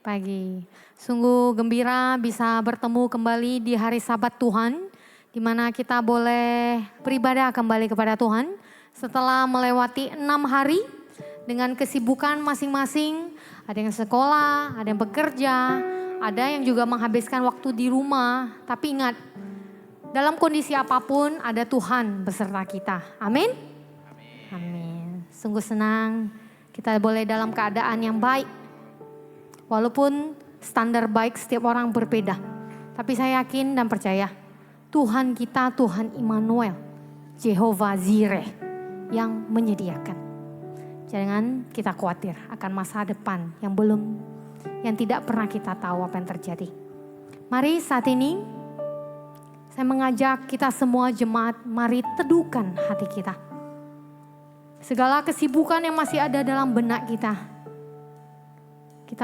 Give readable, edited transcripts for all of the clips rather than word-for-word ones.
Pagi. Sungguh gembira bisa bertemu kembali di hari Sabat Tuhan, di mana kita boleh beribadah kembali kepada Tuhan setelah melewati 6 hari dengan kesibukan masing-masing. Ada yang sekolah, ada yang bekerja, ada yang juga menghabiskan waktu di rumah. Tapi ingat, dalam kondisi apapun ada Tuhan beserta kita. Amin. Amin. Sungguh senang kita boleh dalam keadaan yang baik. Walaupun standar baik setiap orang berbeda. Tapi saya yakin dan percaya Tuhan kita, Tuhan Immanuel, Jehovah Jireh yang menyediakan. Jangan kita khawatir akan masa depan yang tidak pernah kita tahu apa yang terjadi. Mari saat ini saya mengajak kita semua jemaat, mari teduhkan hati kita. Segala kesibukan yang masih ada dalam benak kita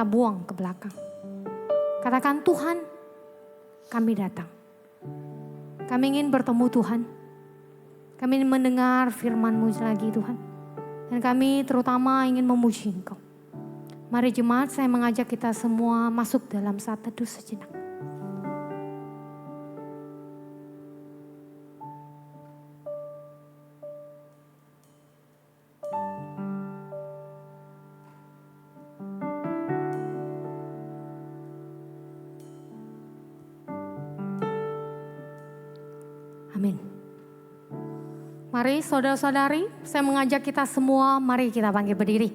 buang ke belakang. Katakan, Tuhan, kami datang. Kami ingin bertemu Tuhan. Kami ingin mendengar firman-Mu lagi Tuhan. Dan kami terutama ingin memuji Engkau. Mari jemaat, saya mengajak kita semua masuk dalam saat teduh sejenak. Amin. Mari saudara-saudari, saya mengajak kita semua, mari kita bangkit berdiri.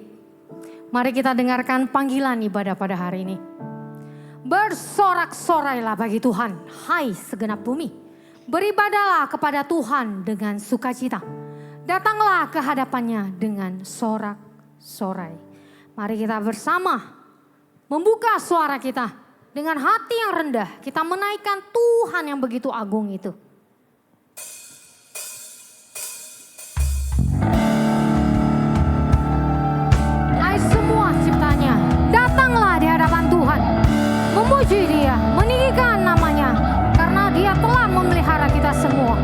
Mari kita dengarkan panggilan ibadah pada hari ini. Bersorak-sorailah bagi Tuhan, hai segenap bumi. Beribadahlah kepada Tuhan dengan sukacita. Datanglah ke hadapannya dengan sorak-sorai. Mari kita bersama membuka suara kita dengan hati yang rendah. Kita menaikkan Tuhan yang begitu agung itu. Datanglah di hadapan Tuhan, memuji Dia, meninggikan namanya, karena Dia telah memelihara kita semua.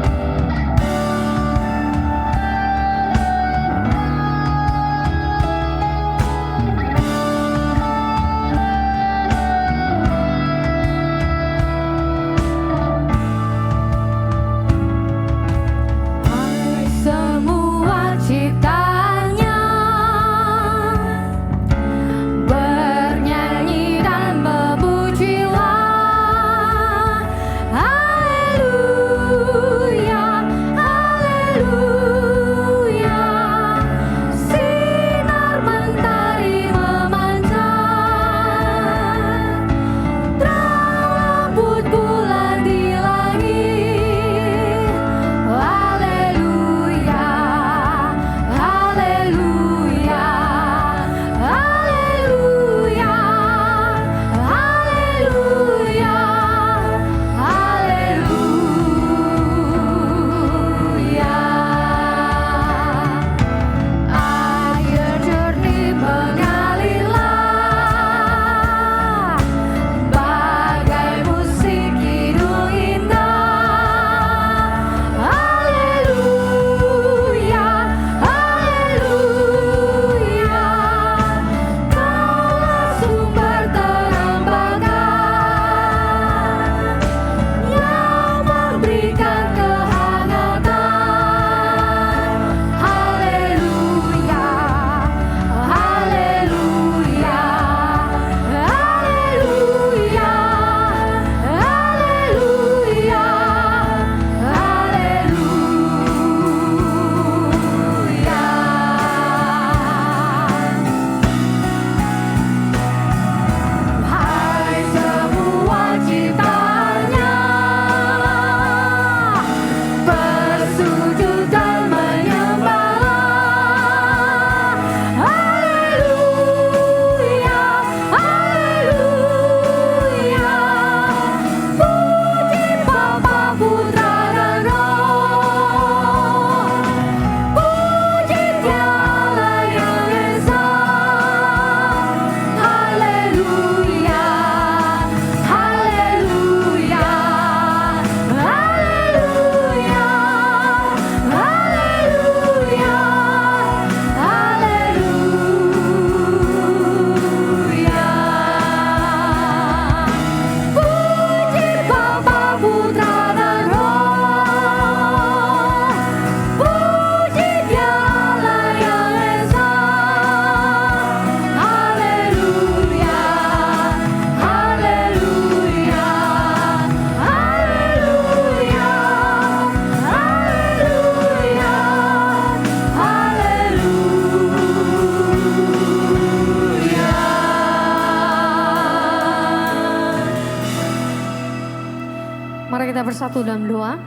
Mari kita bersatu dalam doa.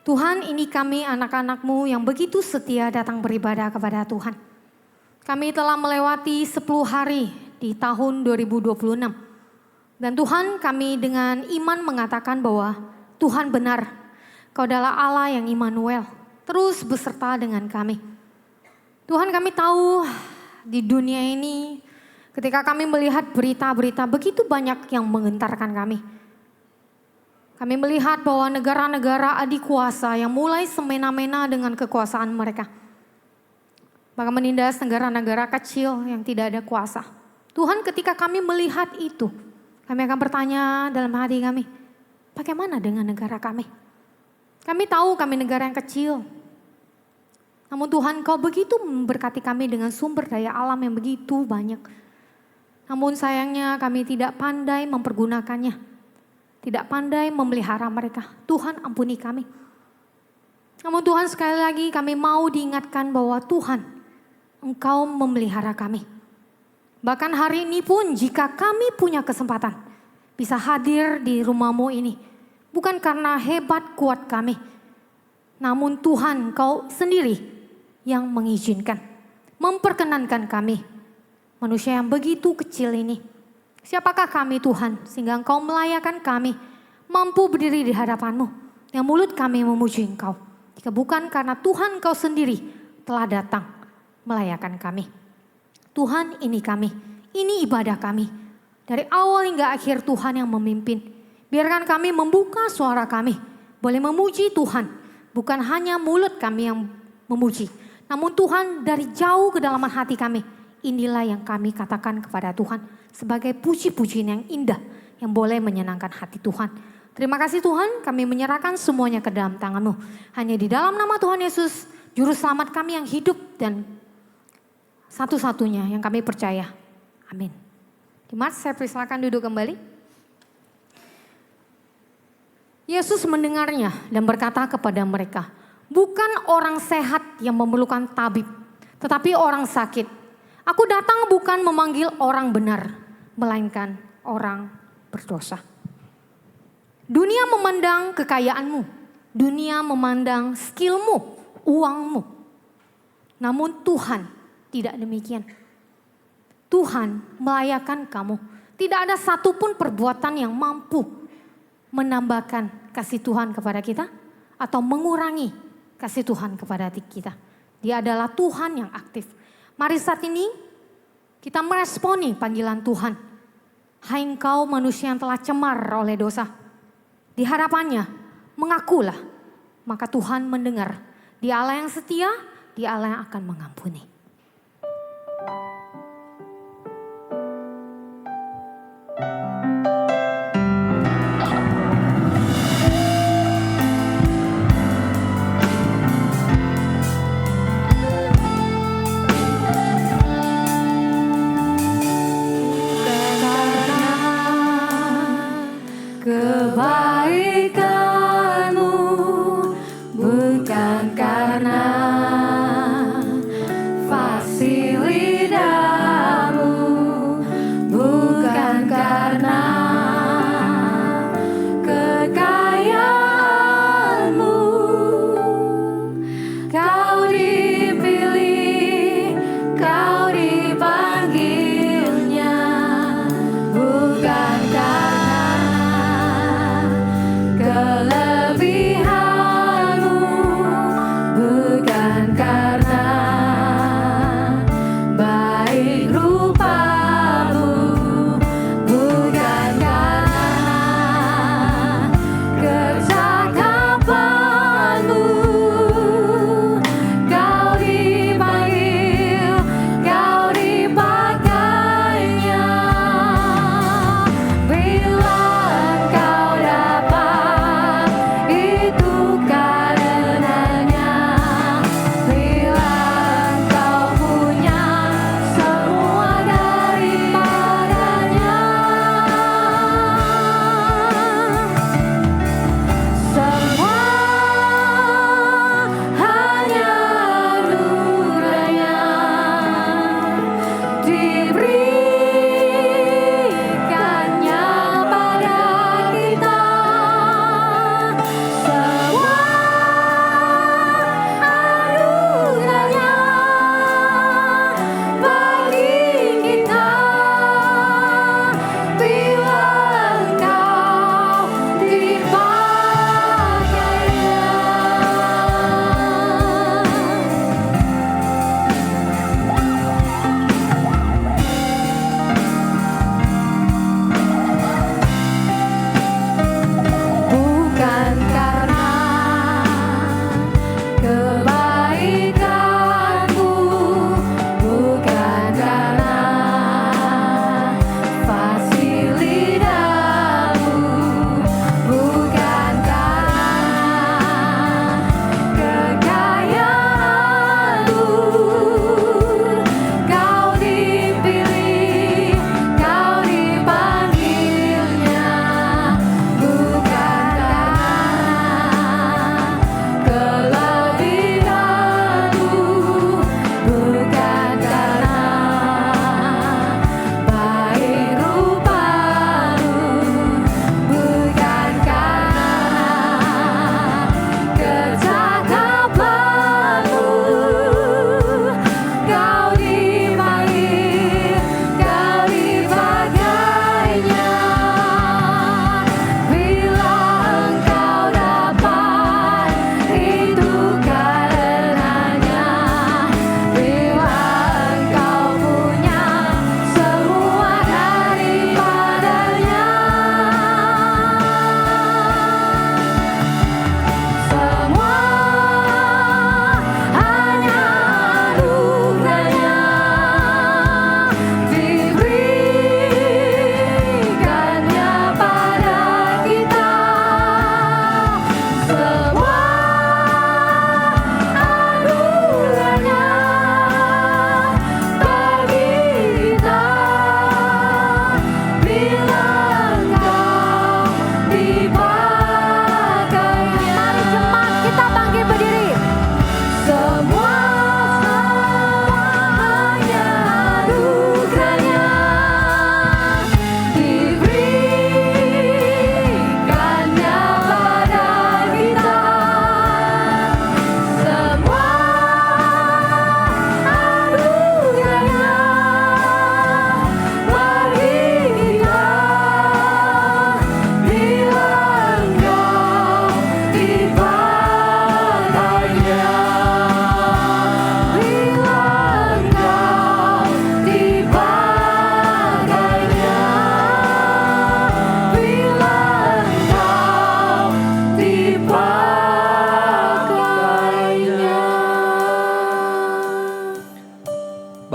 Tuhan, ini kami anak-anak-Mu yang begitu setia datang beribadah kepada Tuhan. Kami telah melewati 10 hari di tahun 2026. Dan Tuhan, kami dengan iman mengatakan bahwa Tuhan benar. Kau adalah Allah yang Immanuel, terus beserta dengan kami. Tuhan, kami tahu di dunia ini ketika kami melihat berita-berita begitu banyak yang menggentarkan kami. Kami melihat bahwa negara-negara adik kuasa yang mulai semena-mena dengan kekuasaan mereka. Bahkan menindas negara-negara kecil yang tidak ada kuasa. Tuhan, ketika kami melihat itu, kami akan bertanya dalam hati kami, bagaimana dengan negara kami? Kami tahu kami negara yang kecil. Namun Tuhan, Kau begitu memberkati kami dengan sumber daya alam yang begitu banyak. Namun sayangnya kami tidak pandai mempergunakannya. Tidak pandai memelihara mereka. Tuhan, ampuni kami. Namun Tuhan, sekali lagi kami mau diingatkan bahwa Tuhan, Engkau memelihara kami. Bahkan hari ini pun jika kami punya kesempatan bisa hadir di rumah-Mu ini, bukan karena hebat kuat kami, namun Tuhan, Engkau sendiri yang mengizinkan, memperkenankan kami, manusia yang begitu kecil ini. Siapakah kami Tuhan sehingga Engkau melayakan kami mampu berdiri di hadapan-Mu, yang mulut kami memuji Engkau. Jika bukan karena Tuhan Engkau sendiri telah datang melayakan kami. Tuhan, ini kami, ini ibadah kami. Dari awal hingga akhir Tuhan yang memimpin. Biarkan kami membuka suara kami, boleh memuji Tuhan. Bukan hanya mulut kami yang memuji, namun Tuhan dari jauh kedalaman hati kami. Inilah yang kami katakan kepada Tuhan sebagai puji-pujian yang indah yang boleh menyenangkan hati Tuhan. Terima kasih Tuhan, kami menyerahkan semuanya ke dalam tangan-Mu. Hanya di dalam nama Tuhan Yesus, Juru Selamat kami yang hidup dan satu-satunya yang kami percaya. Amin. Dimas, saya persilakan duduk kembali. Yesus mendengarnya dan berkata kepada mereka, bukan orang sehat yang memerlukan tabib, tetapi orang sakit. Aku datang bukan memanggil orang benar, melainkan orang berdosa. Dunia memandang kekayaanmu, dunia memandang skillmu, uangmu. Namun Tuhan tidak demikian. Tuhan melayakan kamu. Tidak ada satupun perbuatan yang mampu menambahkan kasih Tuhan kepada kita atau mengurangi kasih Tuhan kepada kita. Dia adalah Tuhan yang aktif. Mari saat ini kita meresponi panggilan Tuhan. Hai engkau manusia yang telah cemar oleh dosa. Di hadapannya mengakulah. Maka Tuhan mendengar. Dia Allah yang setia, Dia Allah yang akan mengampuni. Kebaikanmu bukan karena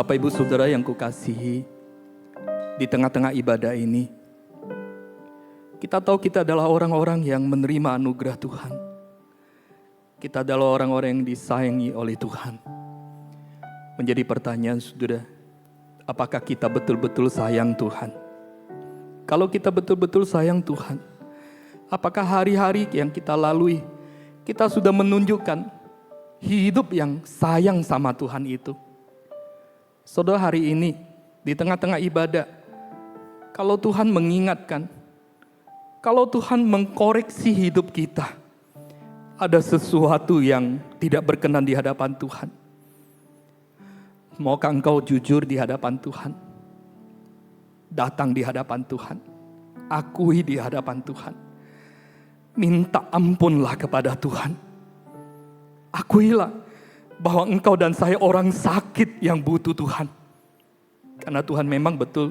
Bapak Ibu Saudara yang kukasihi, di tengah-tengah ibadah ini, kita tahu kita adalah orang-orang yang menerima anugerah Tuhan. Kita adalah orang-orang yang disayangi oleh Tuhan. Menjadi pertanyaan saudara, apakah kita betul-betul sayang Tuhan? Kalau kita betul-betul sayang Tuhan, apakah hari-hari yang kita lalui, kita sudah menunjukkan hidup yang sayang sama Tuhan itu? Saudara, hari ini di tengah-tengah ibadah, kalau Tuhan mengingatkan, kalau Tuhan mengkoreksi hidup kita, ada sesuatu yang tidak berkenan di hadapan Tuhan. Maukah engkau jujur di hadapan Tuhan? Datang di hadapan Tuhan, akui di hadapan Tuhan, minta ampunlah kepada Tuhan. Akuilah bahwa engkau dan saya orang sakit yang butuh Tuhan. Karena Tuhan memang betul,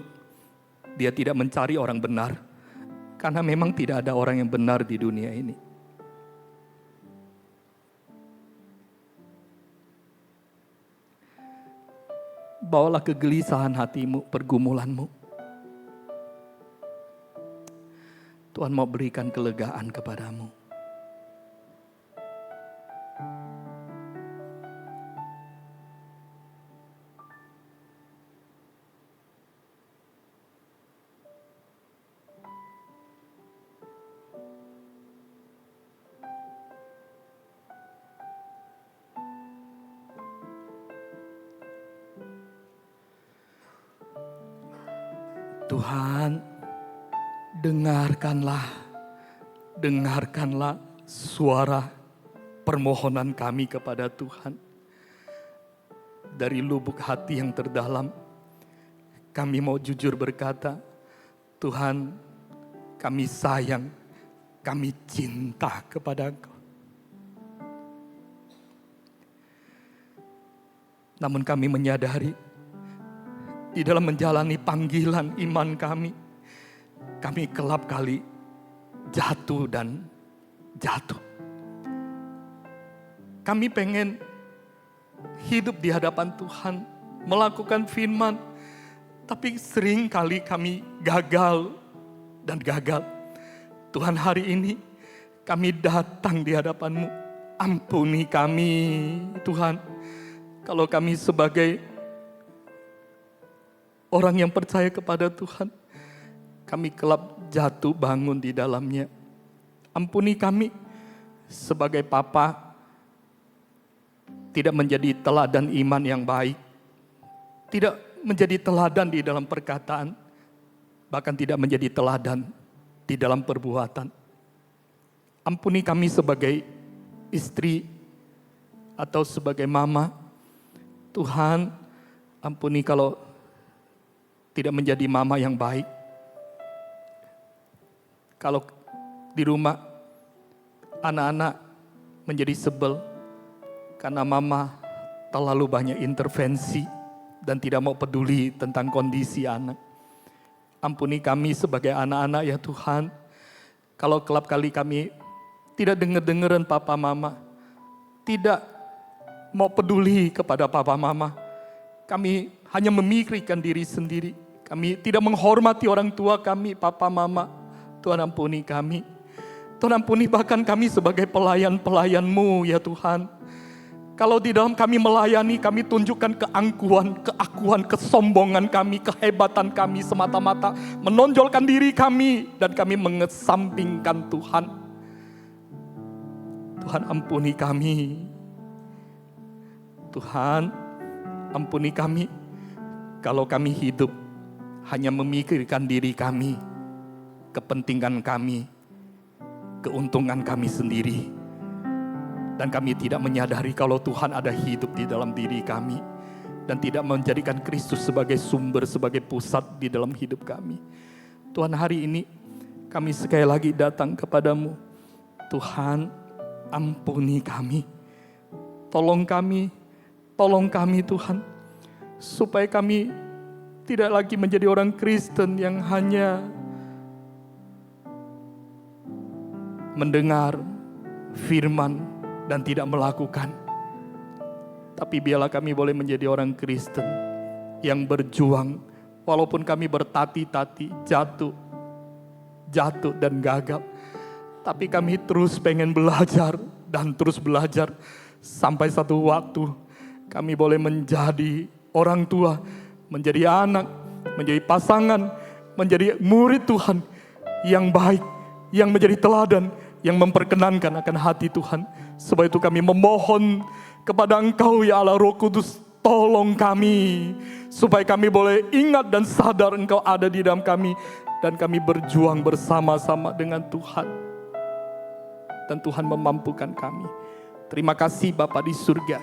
Dia tidak mencari orang benar. Karena memang tidak ada orang yang benar di dunia ini. Bawalah kegelisahan hatimu, pergumulanmu. Tuhan mau berikan kelegaan kepadamu. Tuhan, dengarkanlah suara permohonan kami kepada Tuhan. Dari lubuk hati yang terdalam, kami mau jujur berkata, Tuhan, kami sayang, kami cinta kepada Engkau. Namun kami menyadari, di dalam menjalani panggilan iman kami kelap kali jatuh dan jatuh. Kami pengen hidup di hadapan Tuhan, melakukan firman, tapi sering kali kami gagal dan gagal. Tuhan, hari ini kami datang di hadapan-Mu, ampuni kami Tuhan. Kalau kami sebagai orang yang percaya kepada Tuhan, kami kelap jatuh bangun di dalamnya. Ampuni kami sebagai papa, tidak menjadi teladan iman yang baik, tidak menjadi teladan di dalam perkataan, bahkan tidak menjadi teladan di dalam perbuatan. Ampuni kami sebagai istri atau sebagai mama. Tuhan, ampuni kalau tidak menjadi mama yang baik. Kalau di rumah anak-anak menjadi sebel karena mama terlalu banyak intervensi dan tidak mau peduli tentang kondisi anak. Ampuni kami sebagai anak-anak ya Tuhan. Kalau kelap kali kami tidak dengar-dengaran papa mama, tidak mau peduli kepada papa mama, kami hanya memikirkan diri sendiri. Kami tidak menghormati orang tua kami, papa mama. Tuhan, ampuni kami. Tuhan, ampuni bahkan kami sebagai pelayan-pelayan-Mu ya Tuhan. Kalau di dalam kami melayani, kami tunjukkan keakuan, kesombongan kami, kehebatan kami semata-mata menonjolkan diri kami dan kami mengesampingkan Tuhan. Tuhan, ampuni kami. Tuhan, ampuni kami kalau kami hidup hanya memikirkan diri kami, kepentingan kami, keuntungan kami sendiri. Dan kami tidak menyadari kalau Tuhan ada hidup di dalam diri kami. Dan tidak menjadikan Kristus sebagai sumber, sebagai pusat di dalam hidup kami. Tuhan, hari ini kami sekali lagi datang kepadamu. Tuhan, ampuni kami. Tolong kami Tuhan. Supaya kami tidak lagi menjadi orang Kristen yang hanya mendengar firman dan tidak melakukan. Tapi biarlah kami boleh menjadi orang Kristen yang berjuang. Walaupun kami bertati-tati, jatuh dan gagal. Tapi kami terus pengen belajar dan terus belajar. Sampai satu waktu kami boleh menjadi orang tua, menjadi anak, menjadi pasangan, menjadi murid Tuhan yang baik, yang menjadi teladan, yang memperkenankan akan hati Tuhan. Sebab itu kami memohon kepada Engkau ya Allah Roh Kudus, tolong kami supaya kami boleh ingat dan sadar Engkau ada di dalam kami dan kami berjuang bersama-sama dengan Tuhan. Dan Tuhan memampukan kami. Terima kasih Bapa di surga.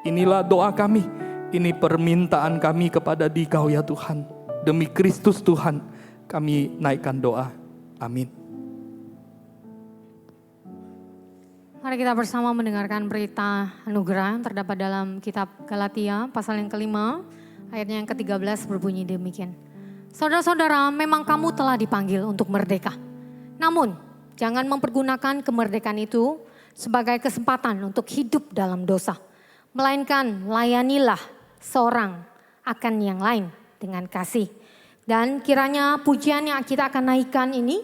Inilah doa kami, ini permintaan kami kepada Dikau ya Tuhan. Demi Kristus Tuhan kami naikkan doa. Amin. Mari kita bersama mendengarkan berita anugerah yang terdapat dalam kitab Galatia pasal yang kelima ayatnya yang ke-13 berbunyi demikian. Saudara-saudara, memang kamu telah dipanggil untuk merdeka. Namun jangan mempergunakan kemerdekaan itu sebagai kesempatan untuk hidup dalam dosa. Melainkan layanilah seorang akan yang lain dengan kasih. Dan kiranya pujian yang kita akan naikkan ini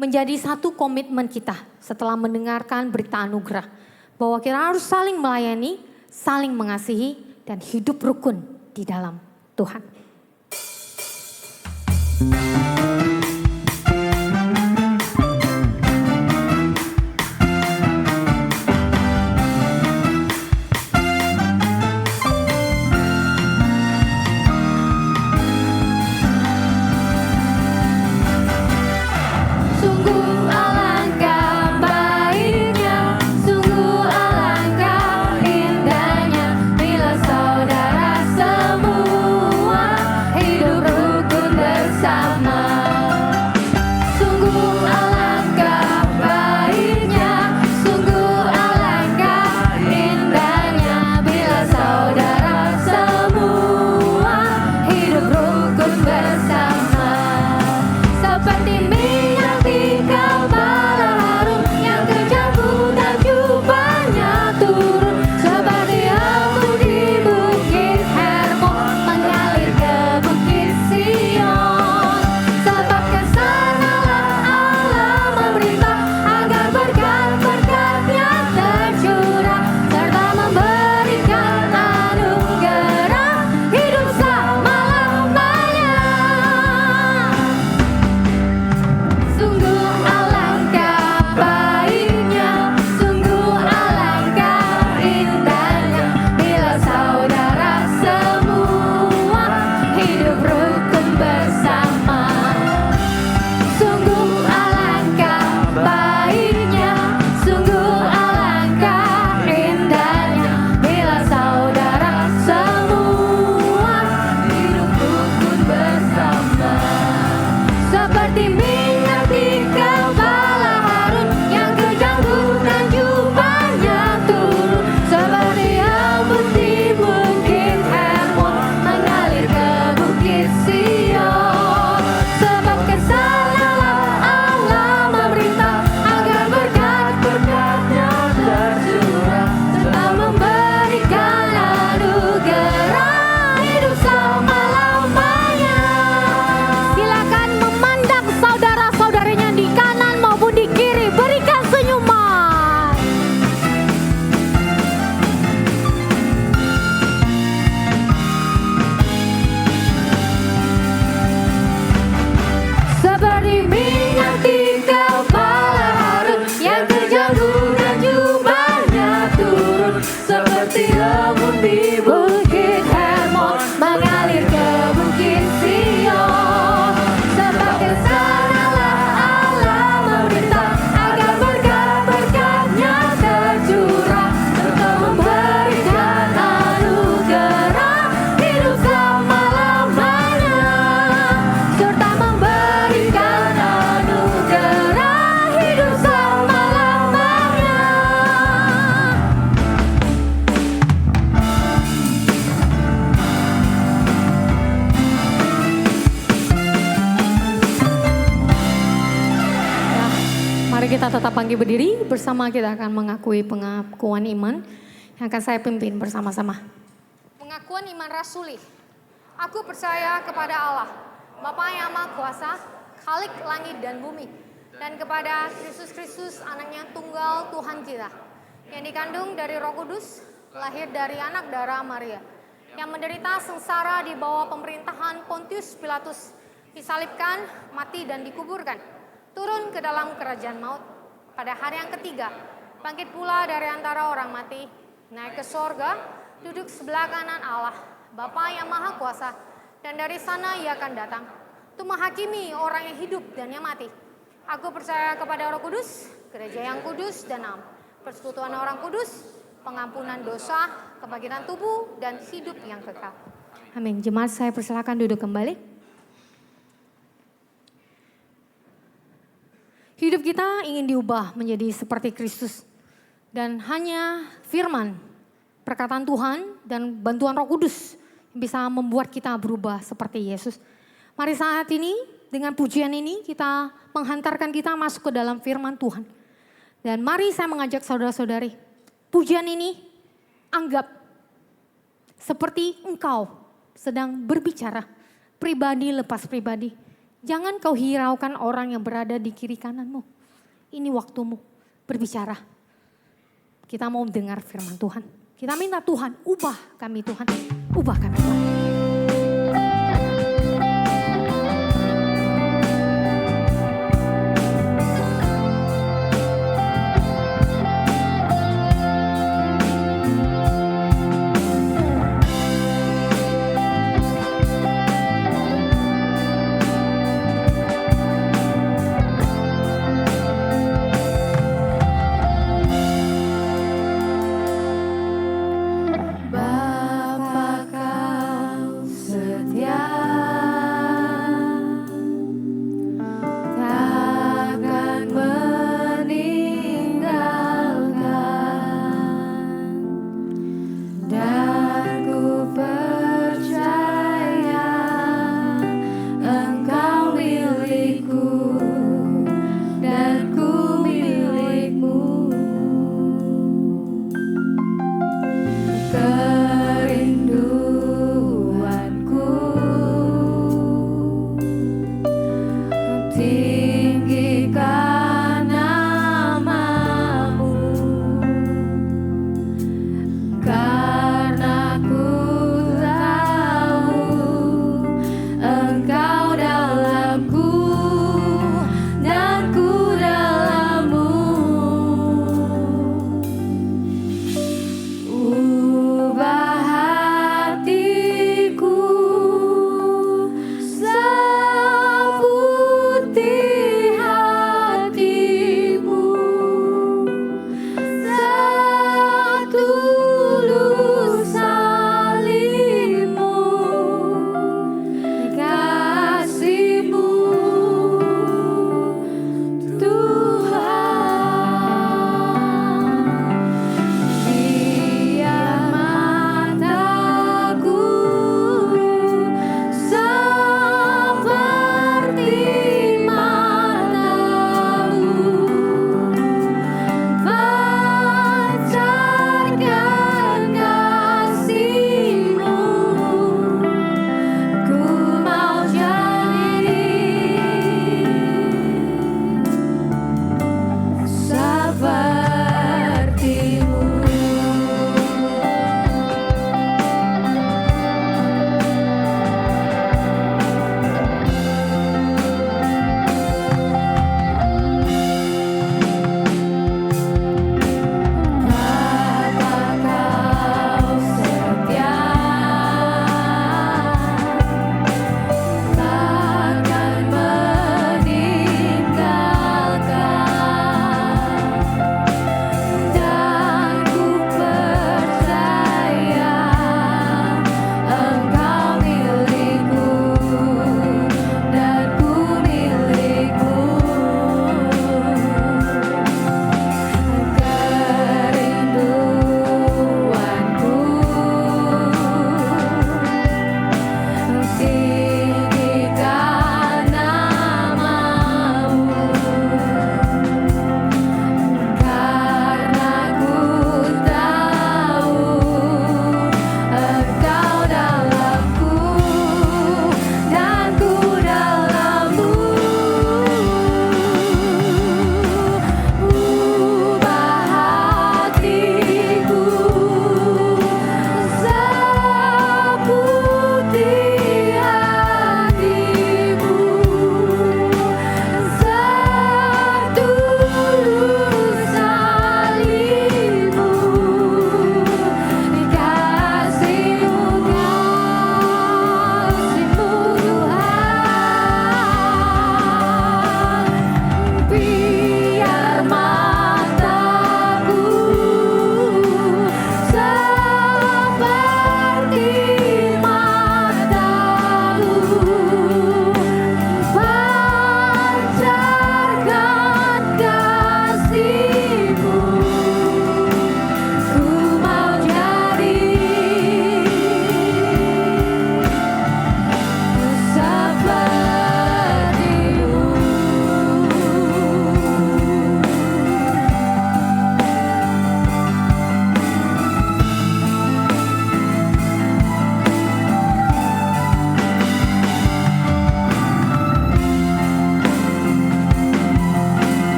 menjadi satu komitmen kita setelah mendengarkan berita anugerah. Bahwa kita harus saling melayani, saling mengasihi, dan hidup rukun di dalam Tuhan. Kita tetap bangkit berdiri, bersama kita akan mengakui pengakuan iman yang akan saya pimpin bersama-sama. Pengakuan iman rasuli. Aku percaya kepada Allah, Bapa yang Maha Kuasa, Khalik langit dan bumi, dan kepada Kristus anaknya tunggal Tuhan kita, yang dikandung dari Roh Kudus, lahir dari anak darah Maria, yang menderita sengsara di bawah pemerintahan Pontius Pilatus, disalibkan, mati dan dikuburkan, turun ke dalam kerajaan maut, pada hari yang ketiga, bangkit pula dari antara orang mati, naik ke sorga, duduk sebelah kanan Allah, Bapa yang Maha Kuasa, dan dari sana Ia akan datang untuk menghakimi orang yang hidup dan yang mati. Aku percaya kepada Roh Kudus, gereja yang kudus dan am, persekutuan orang kudus, pengampunan dosa, kebangkitan tubuh, dan hidup yang kekal. Amin. Jemaat, saya persilakan duduk kembali. Hidup kita ingin diubah menjadi seperti Kristus. Dan hanya firman, perkataan Tuhan, dan bantuan Roh Kudus yang bisa membuat kita berubah seperti Yesus. Mari saat ini dengan pujian ini kita menghantarkan kita masuk ke dalam firman Tuhan. Dan mari saya mengajak saudara-saudari, pujian ini anggap seperti engkau sedang berbicara pribadi lepas pribadi. Jangan kau hiraukan orang yang berada di kiri kananmu. Ini waktumu berbicara. Kita mau dengar firman Tuhan. Kita minta Tuhan, ubah kami Tuhan, ubah kami Tuhan. Bapa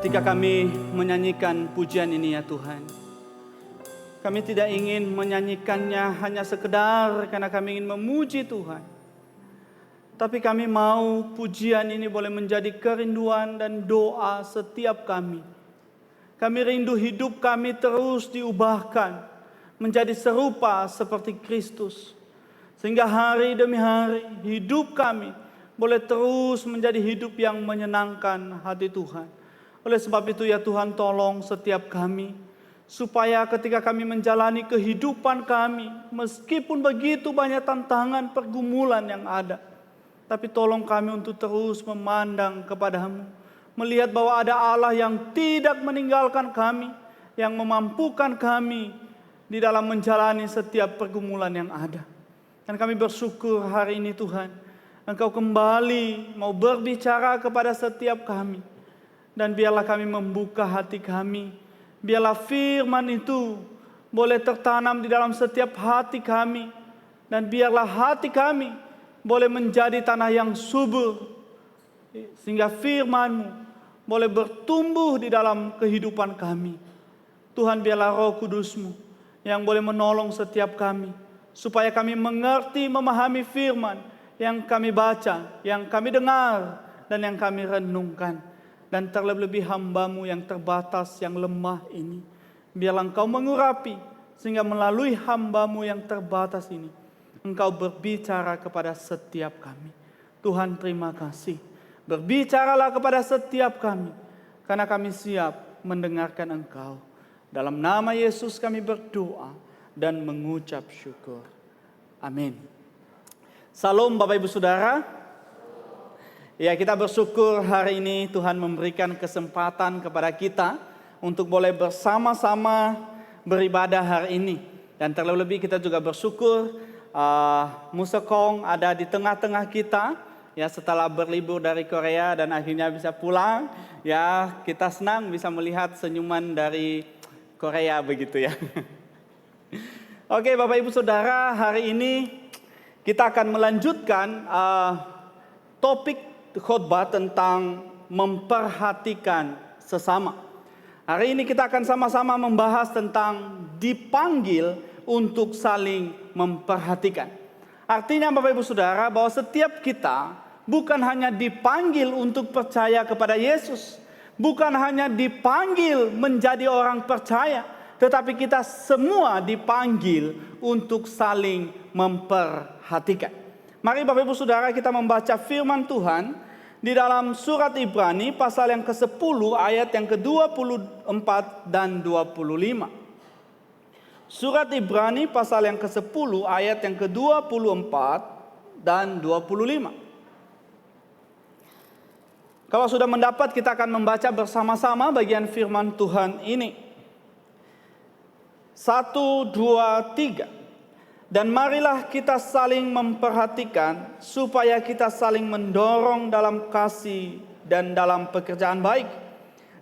ketika kami menyanyikan pujian ini ya Tuhan, kami tidak ingin menyanyikannya hanya sekedar karena kami ingin memuji Tuhan. Tapi kami mau pujian ini boleh menjadi kerinduan dan doa setiap kami. Kami rindu hidup kami terus diubahkan menjadi serupa seperti Kristus. Sehingga hari demi hari hidup kami boleh terus menjadi hidup yang menyenangkan hati Tuhan. Oleh sebab itu ya Tuhan, tolong setiap kami, supaya ketika kami menjalani kehidupan kami, meskipun begitu banyak tantangan pergumulan yang ada, tapi tolong kami untuk terus memandang kepada-Mu, melihat bahwa ada Allah yang tidak meninggalkan kami, yang memampukan kami di dalam menjalani setiap pergumulan yang ada. Dan kami bersyukur hari ini Tuhan, Engkau kembali mau berbicara kepada setiap kami. Dan biarlah kami membuka hati kami. Biarlah firman itu boleh tertanam di dalam setiap hati kami. Dan biarlah hati kami boleh menjadi tanah yang subur. Sehingga firman-Mu boleh bertumbuh di dalam kehidupan kami. Tuhan, biarlah Roh Kudus-Mu yang boleh menolong setiap kami, supaya kami mengerti, memahami firman yang kami baca, yang kami dengar, dan yang kami renungkan. Dan terlebih-lebih hamba-Mu yang terbatas, yang lemah ini, biarlah Engkau mengurapi, sehingga melalui hamba-Mu yang terbatas ini, Engkau berbicara kepada setiap kami. Tuhan, terima kasih. Berbicaralah kepada setiap kami, karena kami siap mendengarkan Engkau. Dalam nama Yesus kami berdoa dan mengucap syukur. Amin. Salam Bapak Ibu Saudara. Ya, kita bersyukur hari ini Tuhan memberikan kesempatan kepada kita untuk boleh bersama-sama beribadah hari ini. Dan terlebih kita juga bersyukur Musekong ada di tengah-tengah kita. Ya, setelah berlibur dari Korea dan akhirnya bisa pulang. Ya, kita senang bisa melihat senyuman dari Korea begitu ya. Oke Bapak Ibu Saudara, hari ini kita akan melanjutkan topik khotbah tentang memperhatikan sesama. Hari ini kita akan sama-sama membahas tentang dipanggil untuk saling memperhatikan. Artinya Bapak Ibu Saudara, bahwa setiap kita bukan hanya dipanggil untuk percaya kepada Yesus, bukan hanya dipanggil menjadi orang percaya, tetapi kita semua dipanggil untuk saling memperhatikan. Mari Bapak Ibu Saudara, kita membaca firman Tuhan di dalam surat Ibrani pasal yang ke-10 ayat yang ke-24 dan 25. Surat Ibrani pasal yang ke-10 ayat yang ke-24 dan 25. Kalau sudah mendapat, kita akan membaca bersama-sama bagian firman Tuhan ini. 1, 2, 3. Dan marilah kita saling memperhatikan, supaya kita saling mendorong dalam kasih dan dalam pekerjaan baik.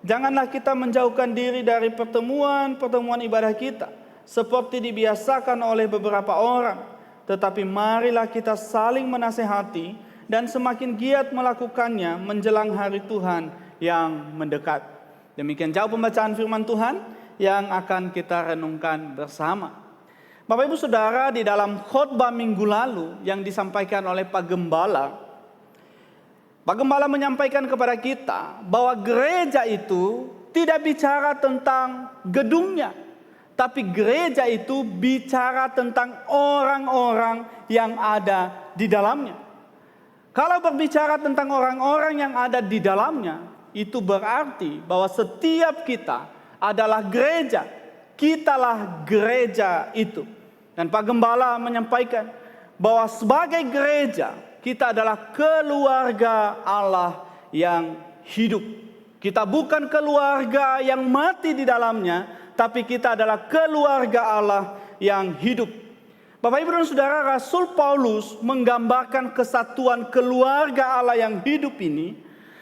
Janganlah kita menjauhkan diri dari pertemuan ibadah kita, seperti dibiasakan oleh beberapa orang. Tetapi marilah kita saling menasehati, dan semakin giat melakukannya menjelang hari Tuhan yang mendekat. Demikian jauh pembacaan firman Tuhan yang akan kita renungkan bersama. Bapak Ibu Saudara, di dalam khotbah minggu lalu yang disampaikan oleh Pak Gembala menyampaikan kepada kita bahwa gereja itu tidak bicara tentang gedungnya, tapi gereja itu bicara tentang orang-orang yang ada di dalamnya. Kalau berbicara tentang orang-orang yang ada di dalamnya, itu berarti bahwa setiap kita adalah gereja. Kitalah gereja itu. Dan Pak Gembala menyampaikan bahwa sebagai gereja, kita adalah keluarga Allah yang hidup. Kita bukan keluarga yang mati di dalamnya, tapi kita adalah keluarga Allah yang hidup. Bapak Ibu dan Saudara, Rasul Paulus menggambarkan kesatuan keluarga Allah yang hidup ini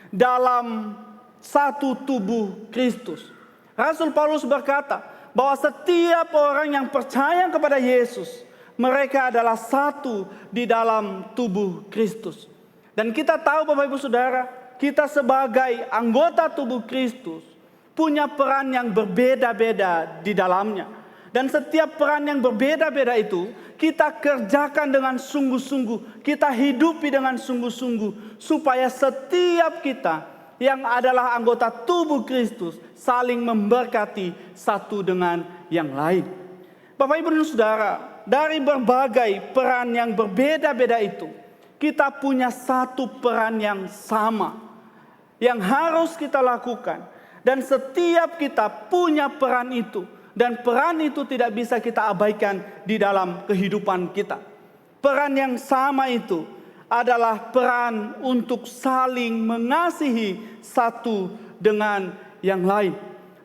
dalam satu tubuh Kristus. Rasul Paulus berkata bahwa setiap orang yang percaya kepada Yesus, mereka adalah satu di dalam tubuh Kristus. Dan kita tahu Bapak Ibu Saudara, kita sebagai anggota tubuh Kristus punya peran yang berbeda-beda di dalamnya. Dan setiap peran yang berbeda-beda itu kita kerjakan dengan sungguh-sungguh, kita hidupi dengan sungguh-sungguh, supaya setiap kita yang adalah anggota tubuh Kristus saling memberkati satu dengan yang lain. Bapak Ibu dan Saudara, dari berbagai peran yang berbeda-beda itu, kita punya satu peran yang sama yang harus kita lakukan. Dan setiap kita punya peran itu. Dan peran itu tidak bisa kita abaikan di dalam kehidupan kita. Peran yang sama itu adalah peran untuk saling mengasihi satu dengan yang lain.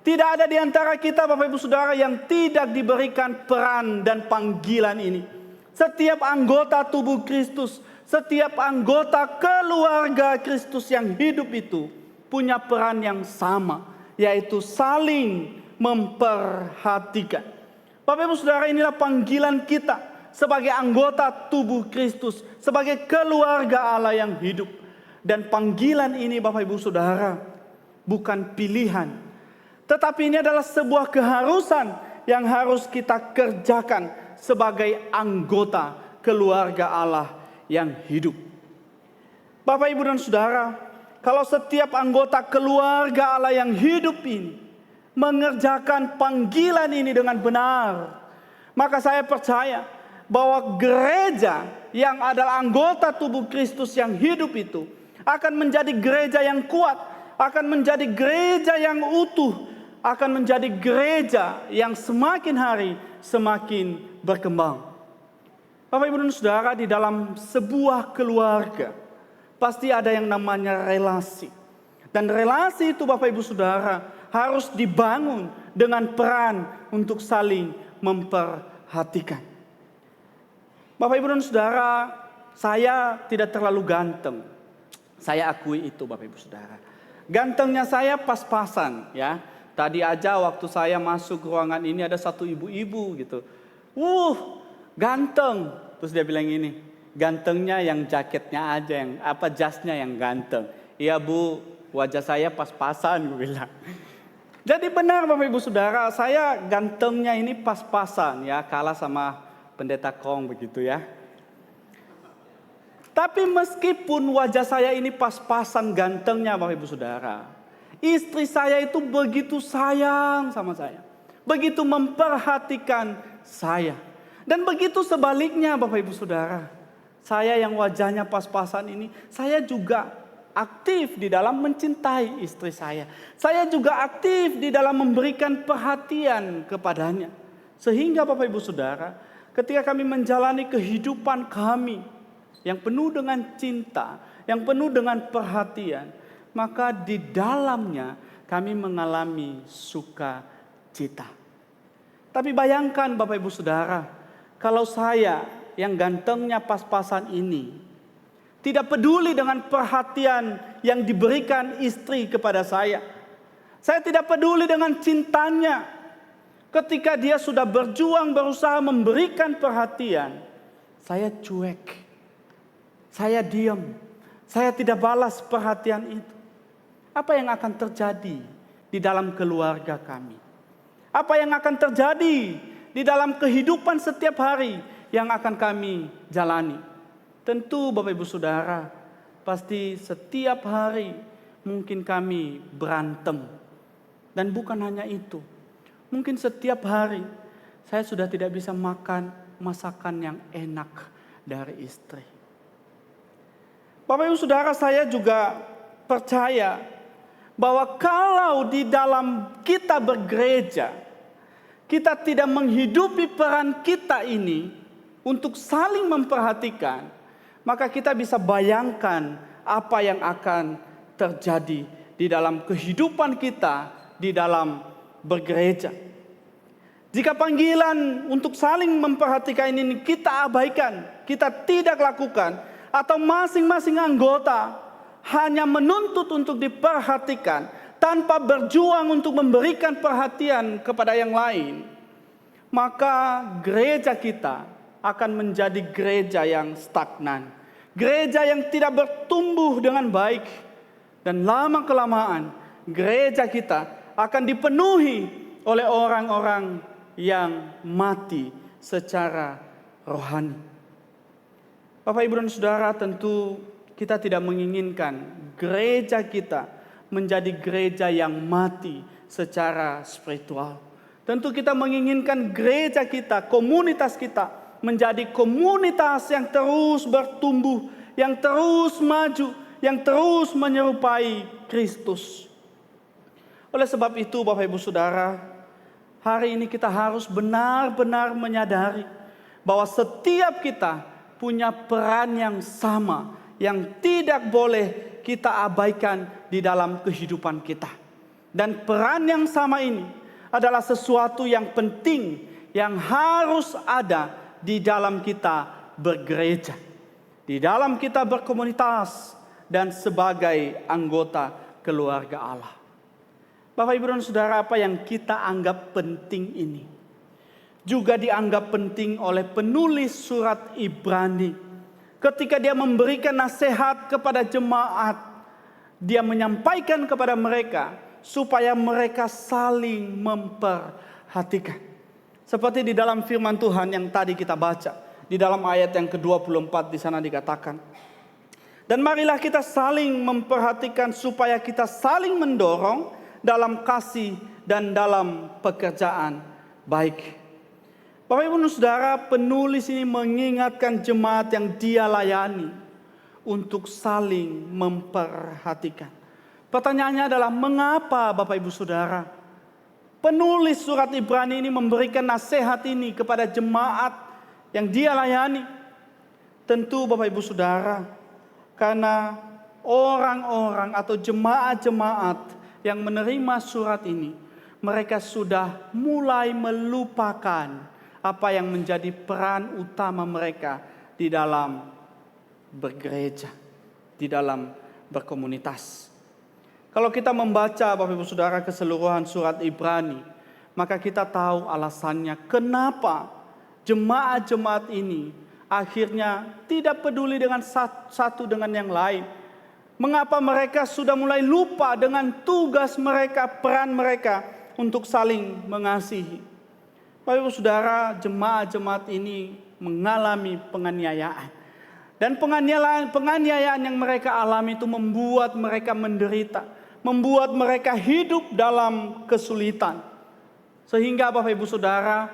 Tidak ada di antara kita, Bapak Ibu Saudara, yang tidak diberikan peran dan panggilan ini. Setiap anggota tubuh Kristus, setiap anggota keluarga Kristus yang hidup itu punya peran yang sama, yaitu saling memperhatikan. Bapak Ibu Saudara, inilah panggilan kita sebagai anggota tubuh Kristus, sebagai keluarga Allah yang hidup. Dan panggilan ini, Bapak Ibu Saudara, bukan pilihan, tetapi ini adalah sebuah keharusan yang harus kita kerjakan sebagai anggota keluarga Allah yang hidup. Bapak Ibu dan Saudara, kalau setiap anggota keluarga Allah yang hidup ini mengerjakan panggilan ini dengan benar, maka saya percaya bahwa gereja yang adalah anggota tubuh Kristus yang hidup itu akan menjadi gereja yang kuat, akan menjadi gereja yang utuh, akan menjadi gereja yang semakin hari semakin berkembang. Bapak Ibu dan Saudara, di dalam sebuah keluarga pasti ada yang namanya relasi. Dan relasi itu, Bapak Ibu Saudara, harus dibangun dengan peran untuk saling memperhatikan. Bapak Ibu dan Saudara, saya tidak terlalu ganteng. Saya akui itu, Bapak Ibu Saudara. Gantengnya saya pas-pasan, ya. Tadi aja waktu saya masuk ruangan ini ada satu ibu-ibu gitu. Ganteng. Terus dia bilang ini, gantengnya yang jaketnya aja, yang jasnya yang ganteng. Iya Bu, wajah saya pas-pasan, gue bilang. Jadi benar Bapak Ibu Saudara, saya gantengnya ini pas-pasan, ya, kalah sama pendeta Kong begitu ya. Tapi meskipun wajah saya ini pas-pasan gantengnya Bapak Ibu Saudara, istri saya itu begitu sayang sama saya, begitu memperhatikan saya. Dan begitu sebaliknya Bapak Ibu Saudara, saya yang wajahnya pas-pasan ini, saya juga aktif di dalam mencintai istri saya. Saya juga aktif di dalam memberikan perhatian kepadanya. Sehingga Bapak Ibu Saudara, ketika kami menjalani kehidupan kami yang penuh dengan cinta, yang penuh dengan perhatian, maka di dalamnya kami mengalami sukacita. Tapi bayangkan Bapak Ibu Saudara, kalau saya yang gantengnya pas-pasan ini tidak peduli dengan perhatian yang diberikan istri kepada saya. Saya tidak peduli dengan cintanya. Ketika dia sudah berjuang berusaha memberikan perhatian, saya cuek. Saya diam. Saya tidak balas perhatian itu. Apa yang akan terjadi di dalam keluarga kami? Apa yang akan terjadi di dalam kehidupan setiap hari yang akan kami jalani? Tentu Bapak Ibu Saudara, pasti setiap hari mungkin kami berantem. Dan bukan hanya itu, mungkin setiap hari saya sudah tidak bisa makan masakan yang enak dari istri. Bapak Ibu Saudara, saya juga percaya bahwa kalau di dalam kita bergereja, kita tidak menghidupi peran kita ini untuk saling memperhatikan, maka kita bisa bayangkan apa yang akan terjadi di dalam kehidupan kita di dalam bergereja. Jika panggilan untuk saling memperhatikan ini kita abaikan, kita tidak lakukan, atau masing-masing anggota hanya menuntut untuk diperhatikan tanpa berjuang untuk memberikan perhatian kepada yang lain, maka gereja kita akan menjadi gereja yang stagnan. Gereja yang tidak bertumbuh dengan baik. Dan lama-kelamaan gereja kita akan dipenuhi oleh orang-orang yang mati secara rohani. Bapak, Ibu, dan Saudara, tentu kita tidak menginginkan gereja kita menjadi gereja yang mati secara spiritual. Tentu kita menginginkan gereja kita, komunitas kita menjadi komunitas yang terus bertumbuh, yang terus maju, yang terus menyerupai Kristus. Oleh sebab itu, Bapak, Ibu, Saudara, hari ini kita harus benar-benar menyadari bahwa setiap kita punya peran yang sama yang tidak boleh kita abaikan di dalam kehidupan kita. Dan peran yang sama ini adalah sesuatu yang penting yang harus ada di dalam kita bergereja, di dalam kita berkomunitas, dan sebagai anggota keluarga Allah. Bapak, Ibu, dan Saudara, apa yang kita anggap penting ini juga dianggap penting oleh penulis surat Ibrani. Ketika dia memberikan nasihat kepada jemaat, dia menyampaikan kepada mereka supaya mereka saling memperhatikan. Seperti di dalam firman Tuhan yang tadi kita baca, di dalam ayat yang ke-24 di sana dikatakan, dan marilah kita saling memperhatikan supaya kita saling mendorong dalam kasih dan dalam pekerjaan baik. Bapak, Ibu, dan Saudara, penulis ini mengingatkan jemaat yang dia layani untuk saling memperhatikan. Pertanyaannya adalah, mengapa Bapak, Ibu, Saudara, penulis surat Ibrani ini memberikan nasihat ini kepada jemaat yang dia layani? Tentu Bapak, Ibu, Saudara, karena orang-orang atau jemaat-jemaat yang menerima surat ini, mereka sudah mulai melupakan apa yang menjadi peran utama mereka di dalam bergereja, di dalam berkomunitas. Kalau kita membaca, Bapak, Ibu, Saudara, keseluruhan surat Ibrani, maka kita tahu alasannya kenapa jemaat-jemaat ini akhirnya tidak peduli dengan satu dengan yang lain. Mengapa mereka sudah mulai lupa dengan tugas mereka, peran mereka untuk saling mengasihi. Bapak, Ibu, Saudara, jemaat-jemaat ini mengalami penganiayaan. Dan penganiayaan yang mereka alami itu membuat mereka menderita, membuat mereka hidup dalam kesulitan. Sehingga Bapak, Ibu, Saudara,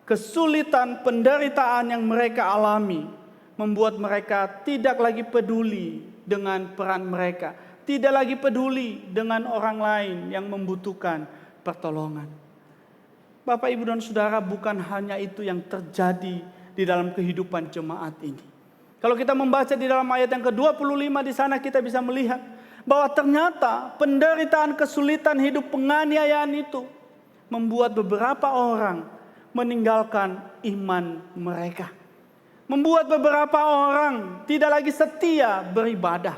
kesulitan, penderitaan yang mereka alami membuat mereka tidak lagi peduli dengan peran mereka, tidak lagi peduli dengan orang lain yang membutuhkan pertolongan. Bapak, Ibu, dan Saudara, bukan hanya itu yang terjadi di dalam kehidupan jemaat ini. Kalau kita membaca di dalam ayat yang ke-25 di sana, kita bisa melihat bahwa ternyata penderitaan, kesulitan hidup, penganiayaan itu membuat beberapa orang meninggalkan iman mereka. Membuat beberapa orang tidak lagi setia beribadah.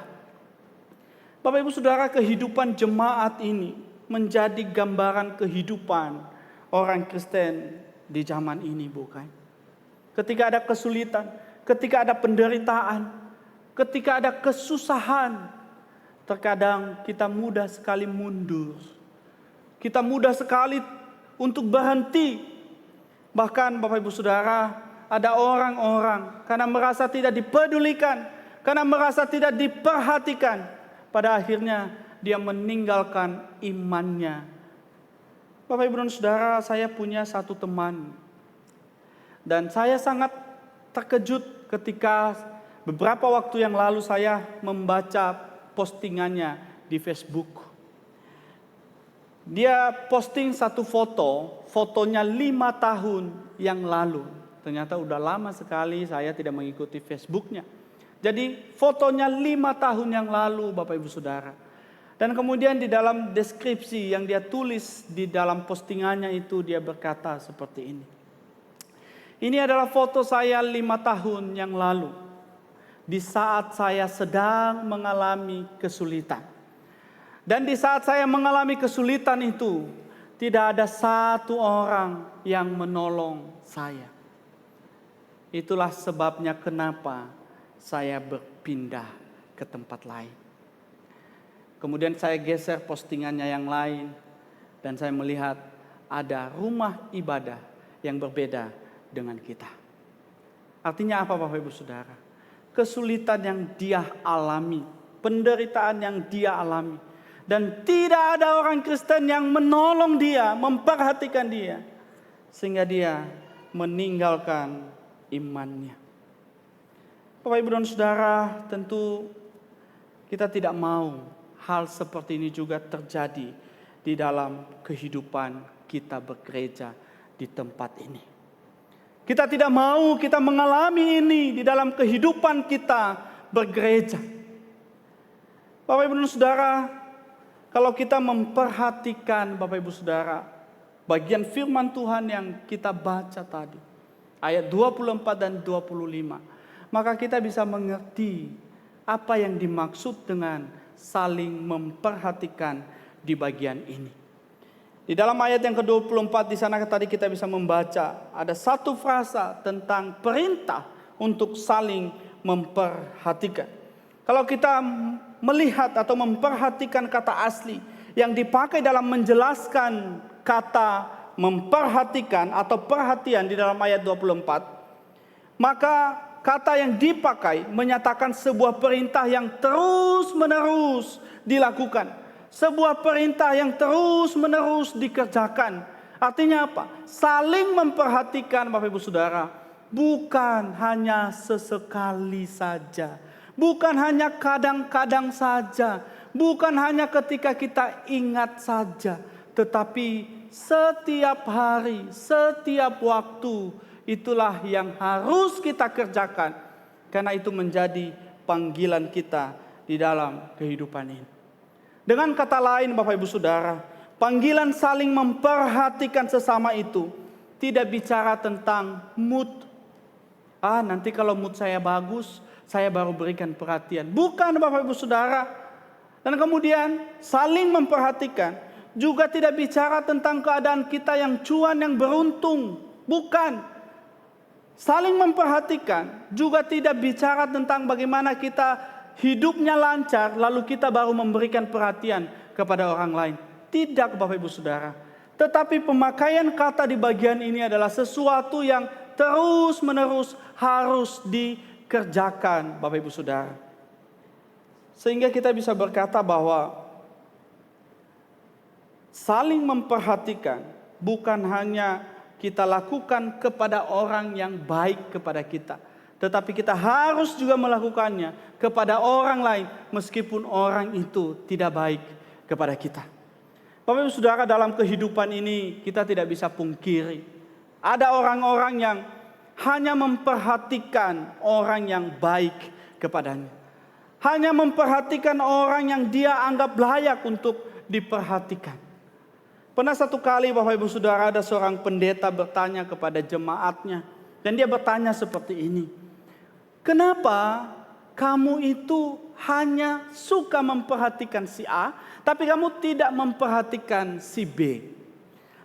Bapak, Ibu, Saudara, kehidupan jemaat ini menjadi gambaran kehidupan orang Kristen di zaman ini, bukan? Ketika ada kesulitan, ketika ada penderitaan, ketika ada kesusahan, terkadang kita mudah sekali mundur. Kita mudah sekali untuk berhenti. Bahkan Bapak, Ibu, Saudara, ada orang-orang karena merasa tidak dipedulikan, karena merasa tidak diperhatikan, pada akhirnya dia meninggalkan imannya. Bapak, Ibu, dan Saudara, saya punya satu teman. Dan saya sangat terkejut ketika beberapa waktu yang lalu saya membaca postingannya di Facebook. Dia posting satu fotonya 5 tahun yang lalu. Ternyata udah lama sekali saya tidak mengikuti Facebooknya. Jadi fotonya 5 tahun yang lalu, Bapak, Ibu, Saudara. Dan kemudian di dalam deskripsi yang dia tulis di dalam postingannya itu, dia berkata seperti ini. Ini adalah foto saya 5 tahun yang lalu, di saat saya sedang mengalami kesulitan. Dan di saat saya mengalami kesulitan itu, tidak ada satu orang yang menolong saya. Itulah sebabnya kenapa saya berpindah ke tempat lain. Kemudian saya geser postingannya yang lain dan saya melihat ada rumah ibadah yang berbeda dengan kita. Artinya apa Bapak Ibu Saudara? Kesulitan yang dia alami, penderitaan yang dia alami. Dan tidak ada orang Kristen yang menolong dia, memperhatikan dia. Sehingga dia meninggalkan imannya. Bapak Ibu dan Saudara, tentu kita tidak mau hal seperti ini juga terjadi di dalam kehidupan kita bergereja di tempat ini. Kita tidak mau kita mengalami ini di dalam kehidupan kita bergereja. Bapak Ibu dan Saudara, kalau kita memperhatikan Bapak Ibu Saudara, bagian firman Tuhan yang kita baca tadi, ayat 24 dan 25, maka kita bisa mengerti apa yang dimaksud dengan saling memperhatikan di bagian ini. Di dalam ayat yang ke-24 di sana tadi kita bisa membaca ada satu frasa tentang perintah untuk saling memperhatikan. Kalau kita melihat atau memperhatikan kata asli yang dipakai dalam menjelaskan kata memperhatikan atau perhatian di dalam ayat 24, maka kata yang dipakai menyatakan sebuah perintah yang terus-menerus dilakukan. Sebuah perintah yang terus-menerus dikerjakan. Artinya apa? Saling memperhatikan Bapak Ibu Saudara. Bukan hanya sesekali saja. Bukan hanya kadang-kadang saja. Bukan hanya ketika kita ingat saja. Tetapi setiap hari, setiap waktu, itulah yang harus kita kerjakan. Karena itu menjadi panggilan kita di dalam kehidupan ini. Dengan kata lain Bapak Ibu Saudara, panggilan saling memperhatikan sesama itu tidak bicara tentang mood. Nanti kalau mood saya bagus, saya baru berikan perhatian. Bukan Bapak Ibu Saudara. Dan kemudian saling memperhatikan juga tidak bicara tentang keadaan kita yang cuan, yang beruntung. Bukan. Saling memperhatikan juga tidak bicara tentang bagaimana kita hidupnya lancar, lalu kita baru memberikan perhatian kepada orang lain. Tidak Bapak Ibu Saudara. Tetapi pemakaian kata di bagian ini adalah sesuatu yang terus-menerus harus dikerjakan Bapak Ibu Saudara. Sehingga kita bisa berkata bahwa saling memperhatikan bukan hanya kita lakukan kepada orang yang baik kepada kita, tetapi kita harus juga melakukannya kepada orang lain meskipun orang itu tidak baik kepada kita. Bapak Ibu Saudara, dalam kehidupan ini kita tidak bisa pungkiri. Ada orang-orang yang hanya memperhatikan orang yang baik kepadanya. Hanya memperhatikan orang yang dia anggap layak untuk diperhatikan. Pernah satu kali Bapak Ibu Saudara ada seorang pendeta bertanya kepada jemaatnya. Dan dia bertanya seperti ini. Kenapa kamu itu hanya suka memperhatikan si A, tapi kamu tidak memperhatikan si B?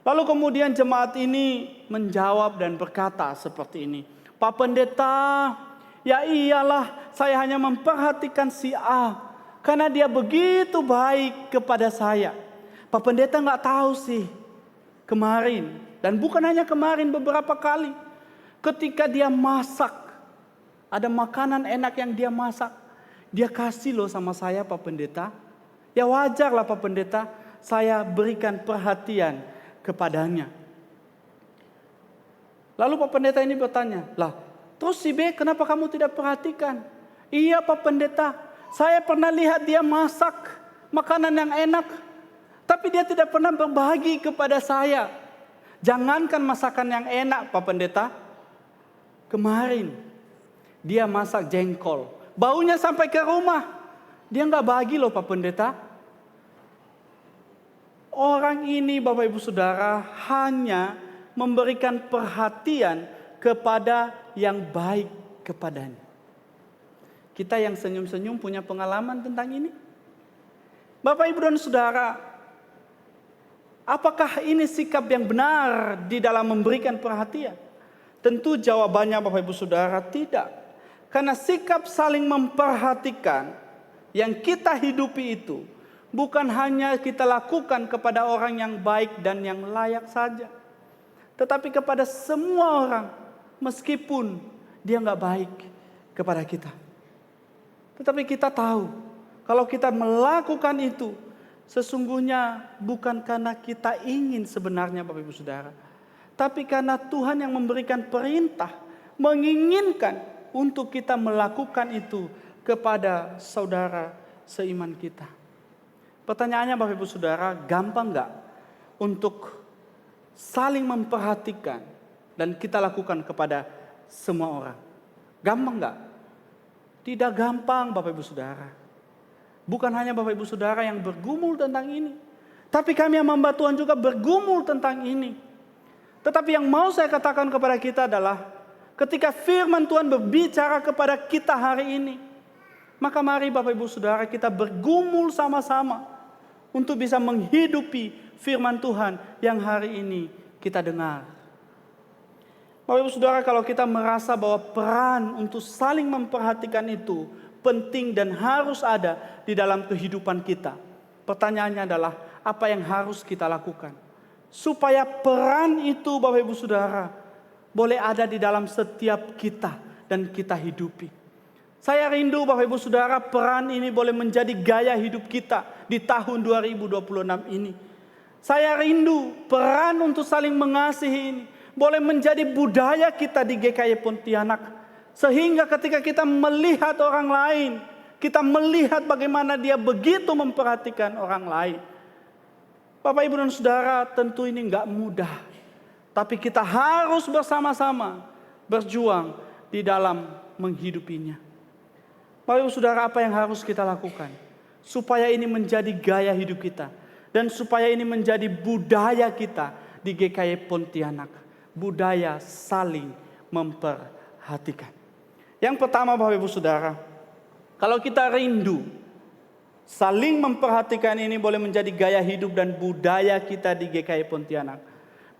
Lalu kemudian jemaat ini menjawab dan berkata seperti ini. Pak Pendeta, ya iyalah saya hanya memperhatikan si A, karena dia begitu baik kepada saya. Pak Pendeta nggak tahu sih, kemarin, dan bukan hanya kemarin, beberapa kali, ketika dia masak, ada makanan enak yang dia masak. Dia kasih loh sama saya Pak Pendeta. Ya wajar lah Pak Pendeta, saya berikan perhatian kepadanya. Lalu Pak Pendeta ini bertanya, lah terus si B kenapa kamu tidak perhatikan? Iya Pak Pendeta, saya pernah lihat dia masak makanan yang enak. Tapi dia tidak pernah berbagi kepada saya. Jangankan masakan yang enak Pak Pendeta. Kemarin dia masak jengkol, baunya sampai ke rumah. Dia nggak bagi loh Pak Pendeta. Orang ini Bapak Ibu Saudara hanya memberikan perhatian kepada yang baik kepadanya. Kita yang senyum-senyum punya pengalaman tentang ini. Bapak Ibu dan Saudara, apakah ini sikap yang benar di dalam memberikan perhatian? Tentu jawabannya Bapak Ibu Saudara tidak. Karena sikap saling memperhatikan yang kita hidupi itu bukan hanya kita lakukan kepada orang yang baik dan yang layak saja, tetapi kepada semua orang, meskipun dia nggak baik kepada kita. Tetapi kita tahu, kalau kita melakukan itu, sesungguhnya bukan karena kita ingin sebenarnya Bapak Ibu Saudara, tapi karena Tuhan yang memberikan perintah, menginginkan untuk kita melakukan itu kepada saudara seiman kita. Pertanyaannya Bapak Ibu Saudara, gampang nggak untuk saling memperhatikan dan kita lakukan kepada semua orang? Gampang nggak? Tidak gampang Bapak Ibu Saudara. Bukan hanya Bapak Ibu Saudara yang bergumul tentang ini, tapi kami yang hamba Tuhan juga bergumul tentang ini. Tetapi yang mau saya katakan kepada kita adalah, ketika firman Tuhan berbicara kepada kita hari ini, maka mari Bapak Ibu Saudara kita bergumul sama-sama untuk bisa menghidupi firman Tuhan yang hari ini kita dengar. Bapak Ibu Saudara, kalau kita merasa bahwa peran untuk saling memperhatikan itu penting dan harus ada di dalam kehidupan kita, pertanyaannya adalah apa yang harus kita lakukan supaya peran itu Bapak Ibu Saudara boleh ada di dalam setiap kita dan kita hidupi. Saya rindu Bapak Ibu Saudara peran ini boleh menjadi gaya hidup kita di tahun 2026 ini. Saya rindu peran untuk saling mengasihi ini boleh menjadi budaya kita di GKI Pontianak. Sehingga ketika kita melihat orang lain, kita melihat bagaimana dia begitu memperhatikan orang lain. Bapak Ibu dan Saudara, tentu ini enggak mudah. Tapi kita harus bersama-sama berjuang di dalam menghidupinya. Bapak Ibu Saudara, apa yang harus kita lakukan supaya ini menjadi gaya hidup kita dan supaya ini menjadi budaya kita di GKI Pontianak, budaya saling memperhatikan. Yang pertama Bapak Ibu Saudara, kalau kita rindu saling memperhatikan ini boleh menjadi gaya hidup dan budaya kita di GKI Pontianak,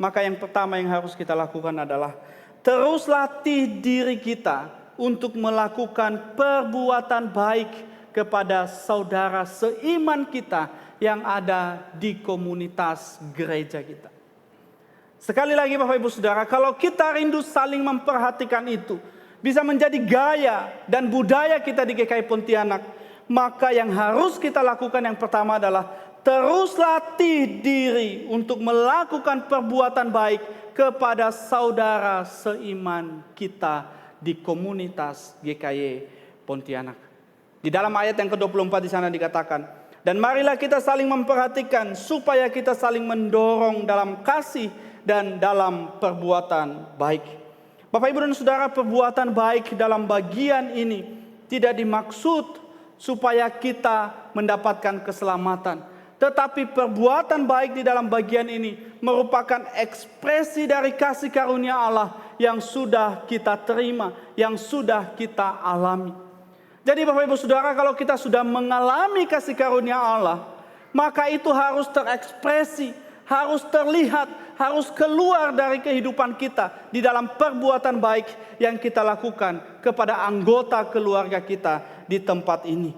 maka yang pertama yang harus kita lakukan adalah terus latih diri kita untuk melakukan perbuatan baik kepada saudara seiman kita yang ada di komunitas gereja kita. Sekali lagi Bapak Ibu Saudara, kalau kita rindu saling memperhatikan itu bisa menjadi gaya dan budaya kita di GKI Pontianak, maka yang harus kita lakukan yang pertama adalah terus latih diri untuk melakukan perbuatan baik kepada saudara seiman kita di komunitas GKI Pontianak. Di dalam ayat yang ke-24 di sana dikatakan, dan marilah kita saling memperhatikan supaya kita saling mendorong dalam kasih dan dalam perbuatan baik. Bapak Ibu dan Saudara, perbuatan baik dalam bagian ini tidak dimaksud supaya kita mendapatkan keselamatan. Tetapi perbuatan baik di dalam bagian ini merupakan ekspresi dari kasih karunia Allah yang sudah kita terima, yang sudah kita alami. Jadi Bapak Ibu Saudara, kalau kita sudah mengalami kasih karunia Allah, maka itu harus terekspresi, harus terlihat, harus keluar dari kehidupan kita di dalam perbuatan baik yang kita lakukan kepada anggota keluarga kita di tempat ini.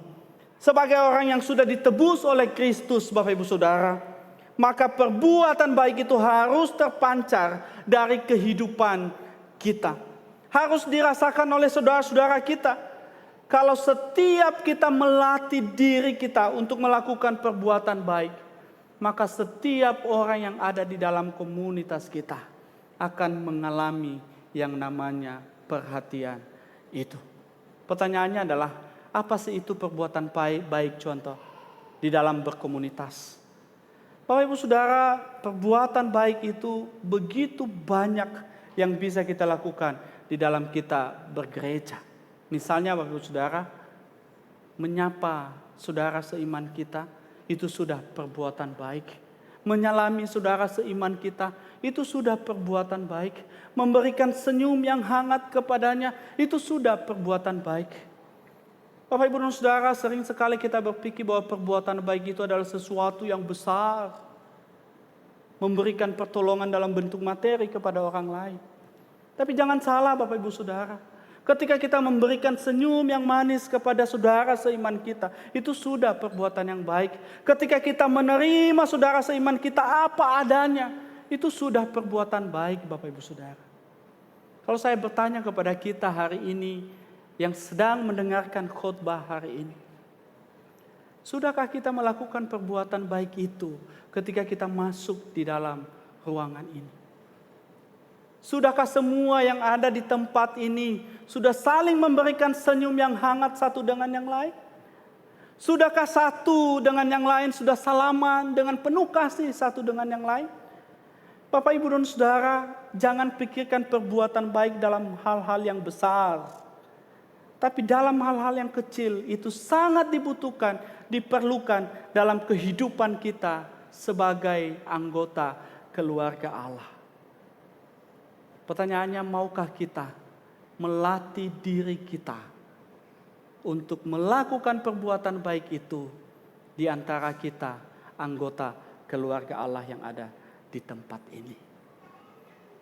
Sebagai orang yang sudah ditebus oleh Kristus Bapak Ibu Saudara, maka perbuatan baik itu harus terpancar dari kehidupan kita. Harus dirasakan oleh saudara-saudara kita. Kalau setiap kita melatih diri kita untuk melakukan perbuatan baik, maka setiap orang yang ada di dalam komunitas kita akan mengalami yang namanya perhatian itu. Pertanyaannya adalah, apa sih itu perbuatan baik contoh di dalam berkomunitas? Bapak Ibu Saudara, perbuatan baik itu begitu banyak yang bisa kita lakukan di dalam kita bergereja. Misalnya Bapak Ibu Saudara, menyapa saudara seiman kita, itu sudah perbuatan baik. Menyalami saudara seiman kita, itu sudah perbuatan baik. Memberikan senyum yang hangat kepadanya, itu sudah perbuatan baik. Bapak Ibu dan Saudara, sering sekali kita berpikir bahwa perbuatan baik itu adalah sesuatu yang besar. Memberikan pertolongan dalam bentuk materi kepada orang lain. Tapi jangan salah Bapak Ibu Saudara. Ketika kita memberikan senyum yang manis kepada saudara seiman kita, itu sudah perbuatan yang baik. Ketika kita menerima saudara seiman kita apa adanya, itu sudah perbuatan baik Bapak Ibu Saudara. Kalau saya bertanya kepada kita hari ini yang sedang mendengarkan khotbah hari ini, sudahkah kita melakukan perbuatan baik itu ketika kita masuk di dalam ruangan ini? Sudahkah semua yang ada di tempat ini sudah saling memberikan senyum yang hangat satu dengan yang lain? Sudahkah satu dengan yang lain sudah salaman dengan penuh kasih satu dengan yang lain? Bapak, Ibu, dan Saudara, jangan pikirkan perbuatan baik dalam hal-hal yang besar. Tapi dalam hal-hal yang kecil itu sangat dibutuhkan, diperlukan dalam kehidupan kita sebagai anggota keluarga Allah. Pertanyaannya, maukah kita melatih diri kita untuk melakukan perbuatan baik itu di antara kita, anggota keluarga Allah yang ada di tempat ini?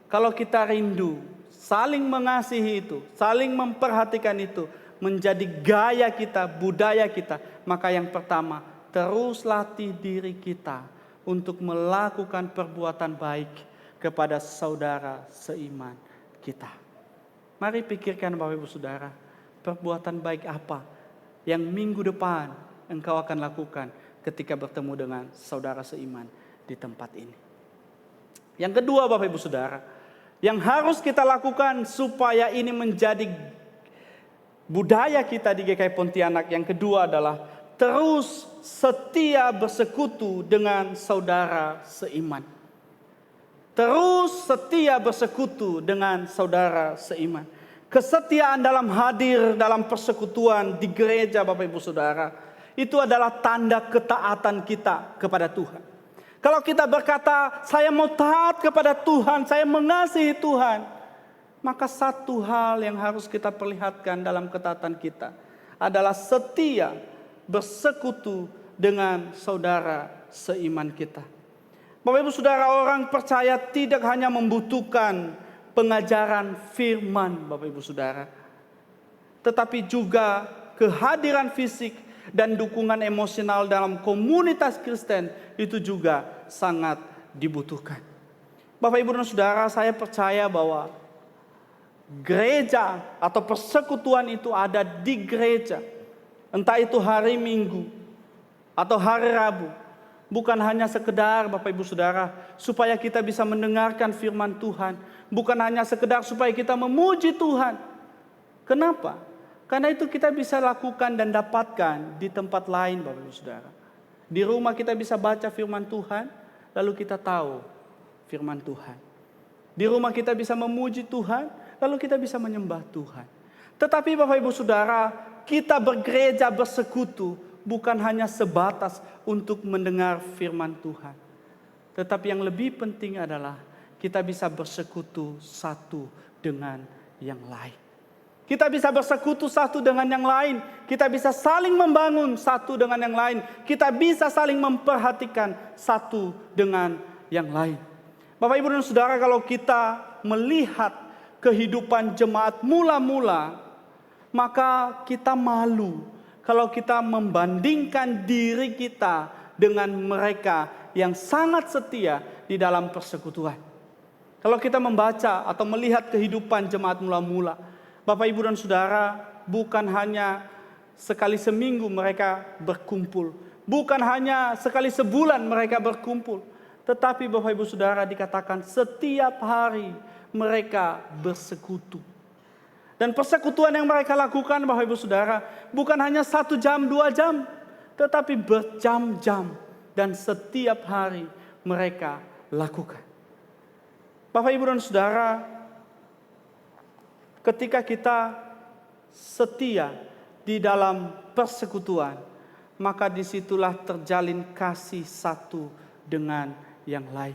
Kalau kita rindu saling mengasihi itu, saling memperhatikan itu menjadi gaya kita, budaya kita, maka yang pertama, terus latih diri kita untuk melakukan perbuatan baik kepada saudara seiman kita. Mari pikirkan Bapak Ibu Saudara, perbuatan baik apa yang minggu depan engkau akan lakukan ketika bertemu dengan saudara seiman di tempat ini. Yang kedua Bapak Ibu Saudara, yang harus kita lakukan supaya ini menjadi budaya kita di GKI Pontianak, yang kedua adalah terus setia bersekutu dengan saudara seiman. Terus setia bersekutu dengan saudara seiman. Kesetiaan dalam hadir dalam persekutuan di gereja Bapak Ibu Saudara, itu adalah tanda ketaatan kita kepada Tuhan. Kalau kita berkata, saya mau taat kepada Tuhan, saya mengasihi Tuhan, maka satu hal yang harus kita perlihatkan dalam ketaatan kita adalah setia bersekutu dengan saudara seiman kita. Bapak Ibu Saudara, orang percaya tidak hanya membutuhkan pengajaran firman Bapak Ibu Saudara, tetapi juga kehadiran fisik dan dukungan emosional dalam komunitas Kristen itu juga sangat dibutuhkan. Bapak Ibu dan Saudara, saya percaya bahwa gereja atau persekutuan itu ada di gereja, entah itu hari Minggu atau hari Rabu. Bukan hanya sekedar Bapak Ibu Saudara supaya kita bisa mendengarkan firman Tuhan. Bukan hanya sekedar supaya kita memuji Tuhan. Kenapa? Karena itu kita bisa lakukan dan dapatkan di tempat lain Bapak Ibu Saudara. Di rumah kita bisa baca firman Tuhan, lalu kita tahu firman Tuhan. Di rumah kita bisa memuji Tuhan, lalu kita bisa menyembah Tuhan. Tetapi Bapak Ibu Saudara, kita bergereja bersekutu bukan hanya sebatas untuk mendengar firman Tuhan. Tetapi yang lebih penting adalah kita bisa bersekutu satu dengan yang lain. Kita bisa bersekutu satu dengan yang lain. Kita bisa saling membangun satu dengan yang lain. Kita bisa saling memperhatikan satu dengan yang lain. Bapak Ibu dan Saudara, kalau kita melihat kehidupan jemaat mula-mula, maka kita malu kalau kita membandingkan diri kita dengan mereka yang sangat setia di dalam persekutuan. Kalau kita membaca atau melihat kehidupan jemaat mula-mula, Bapak Ibu dan Saudara, bukan hanya sekali seminggu mereka berkumpul, bukan hanya sekali sebulan mereka berkumpul, tetapi Bapak Ibu Saudara dikatakan setiap hari mereka bersekutu. Dan persekutuan yang mereka lakukan Bapak Ibu Saudara bukan hanya 1 jam, 2 jam, tetapi berjam-jam dan setiap hari mereka lakukan. Bapak Ibu dan Saudara, ketika kita setia di dalam persekutuan, maka disitulah terjalin kasih satu dengan yang lain.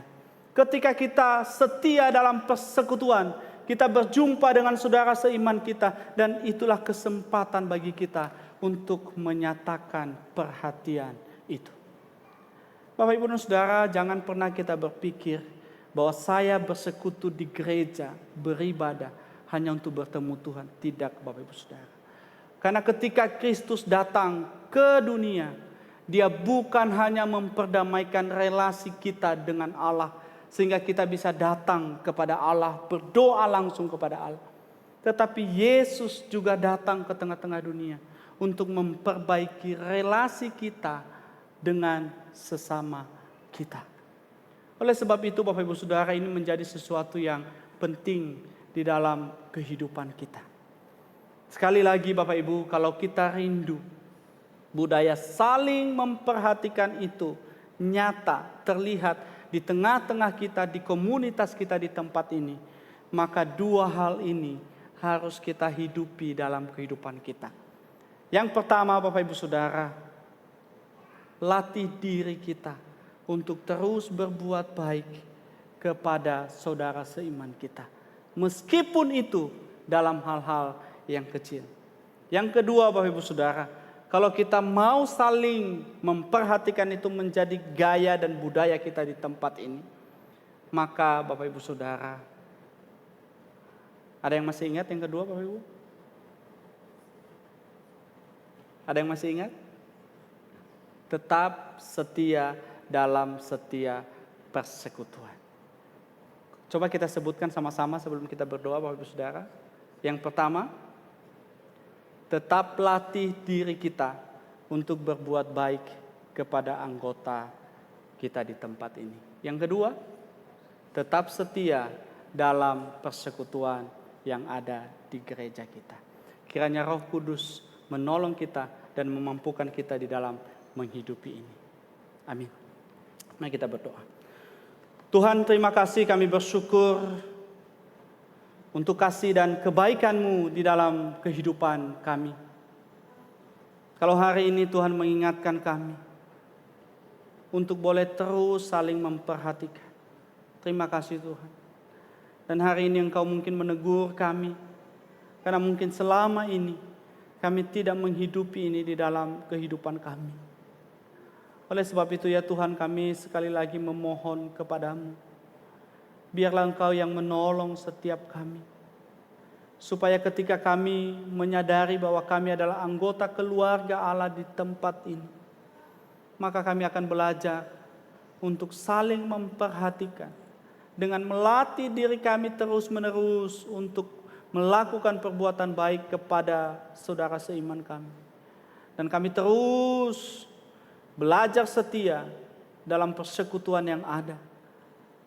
Ketika kita setia dalam persekutuan, kita berjumpa dengan saudara seiman kita, dan itulah kesempatan bagi kita untuk menyatakan perhatian itu. Bapak Ibu dan Saudara, jangan pernah kita berpikir bahwa saya bersekutu di gereja, beribadah, hanya untuk bertemu Tuhan. Tidak, Bapak Ibu Saudara. Karena ketika Kristus datang ke dunia, Dia bukan hanya memperdamaikan relasi kita dengan Allah, sehingga kita bisa datang kepada Allah, berdoa langsung kepada Allah. Tetapi Yesus juga datang ke tengah-tengah dunia untuk memperbaiki relasi kita dengan sesama kita. Oleh sebab itu Bapak Ibu Saudara, ini menjadi sesuatu yang penting di dalam kehidupan kita. Sekali lagi Bapak Ibu, kalau kita rindu budaya saling memperhatikan itu nyata, terlihat di tengah-tengah kita, di komunitas kita di tempat ini, maka dua hal ini harus kita hidupi dalam kehidupan kita. Yang pertama Bapak Ibu Saudara, latih diri kita untuk terus berbuat baik kepada saudara seiman kita. Meskipun itu dalam hal-hal yang kecil. Yang kedua Bapak Ibu Saudara, kalau kita mau saling memperhatikan itu menjadi gaya dan budaya kita di tempat ini, maka Bapak Ibu Saudara, ada yang masih ingat yang kedua Bapak Ibu? Ada yang masih ingat? Tetap setia dalam setiap persekutuan. Coba kita sebutkan sama-sama sebelum kita berdoa Bapak Ibu Saudara. Yang pertama, tetap latih diri kita untuk berbuat baik kepada anggota kita di tempat ini. Yang kedua, tetap setia dalam persekutuan yang ada di gereja kita. Kiranya Roh Kudus menolong kita dan memampukan kita di dalam menghidupi ini. Amin. Mari kita berdoa. Tuhan, terima kasih, kami bersyukur untuk kasih dan kebaikan-Mu di dalam kehidupan kami. Kalau hari ini Tuhan mengingatkan kami untuk boleh terus saling memperhatikan. Terima kasih Tuhan. Dan hari ini Engkau mungkin menegur kami, karena mungkin selama ini kami tidak menghidupi ini di dalam kehidupan kami. Oleh sebab itu ya Tuhan, kami sekali lagi memohon kepadamu, biarlah Engkau yang menolong setiap kami, supaya ketika kami menyadari bahwa kami adalah anggota keluarga Allah di tempat ini, maka kami akan belajar untuk saling memperhatikan, dengan melatih diri kami terus-menerus untuk melakukan perbuatan baik kepada saudara seiman kami. Dan kami terus belajar setia dalam persekutuan yang ada.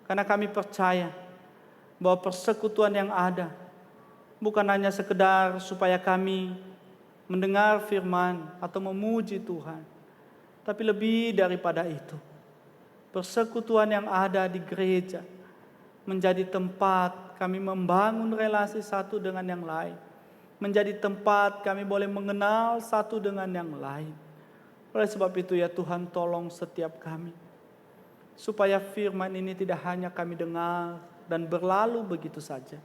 Karena kami percaya bahwa persekutuan yang ada bukan hanya sekedar supaya kami mendengar firman atau memuji Tuhan, tapi lebih daripada itu, persekutuan yang ada di gereja menjadi tempat kami membangun relasi satu dengan yang lain, menjadi tempat kami boleh mengenal satu dengan yang lain. Oleh sebab itu ya Tuhan, tolong setiap kami, supaya firman ini tidak hanya kami dengar dan berlalu begitu saja,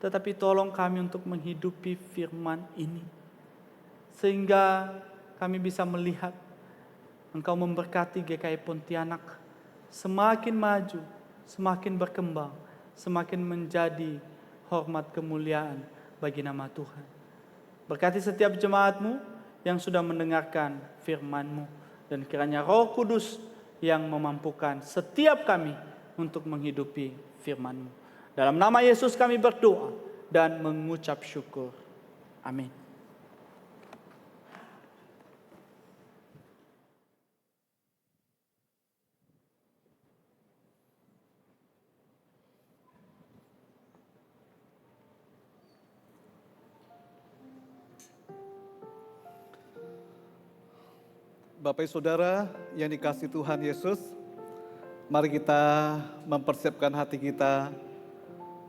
tetapi tolong kami untuk menghidupi firman ini, sehingga kami bisa melihat Engkau memberkati GKI Pontianak semakin maju, semakin berkembang, semakin menjadi hormat kemuliaan bagi nama Tuhan. Berkati setiap jemaat-Mu yang sudah mendengarkan firman-Mu, dan kiranya Roh Kudus yang memampukan setiap kami untuk menghidupi firman-Mu. Dalam nama Yesus kami berdoa dan mengucap syukur. Amin. Bapak Ibu Saudara yang dikasihi Tuhan Yesus, mari kita mempersiapkan hati kita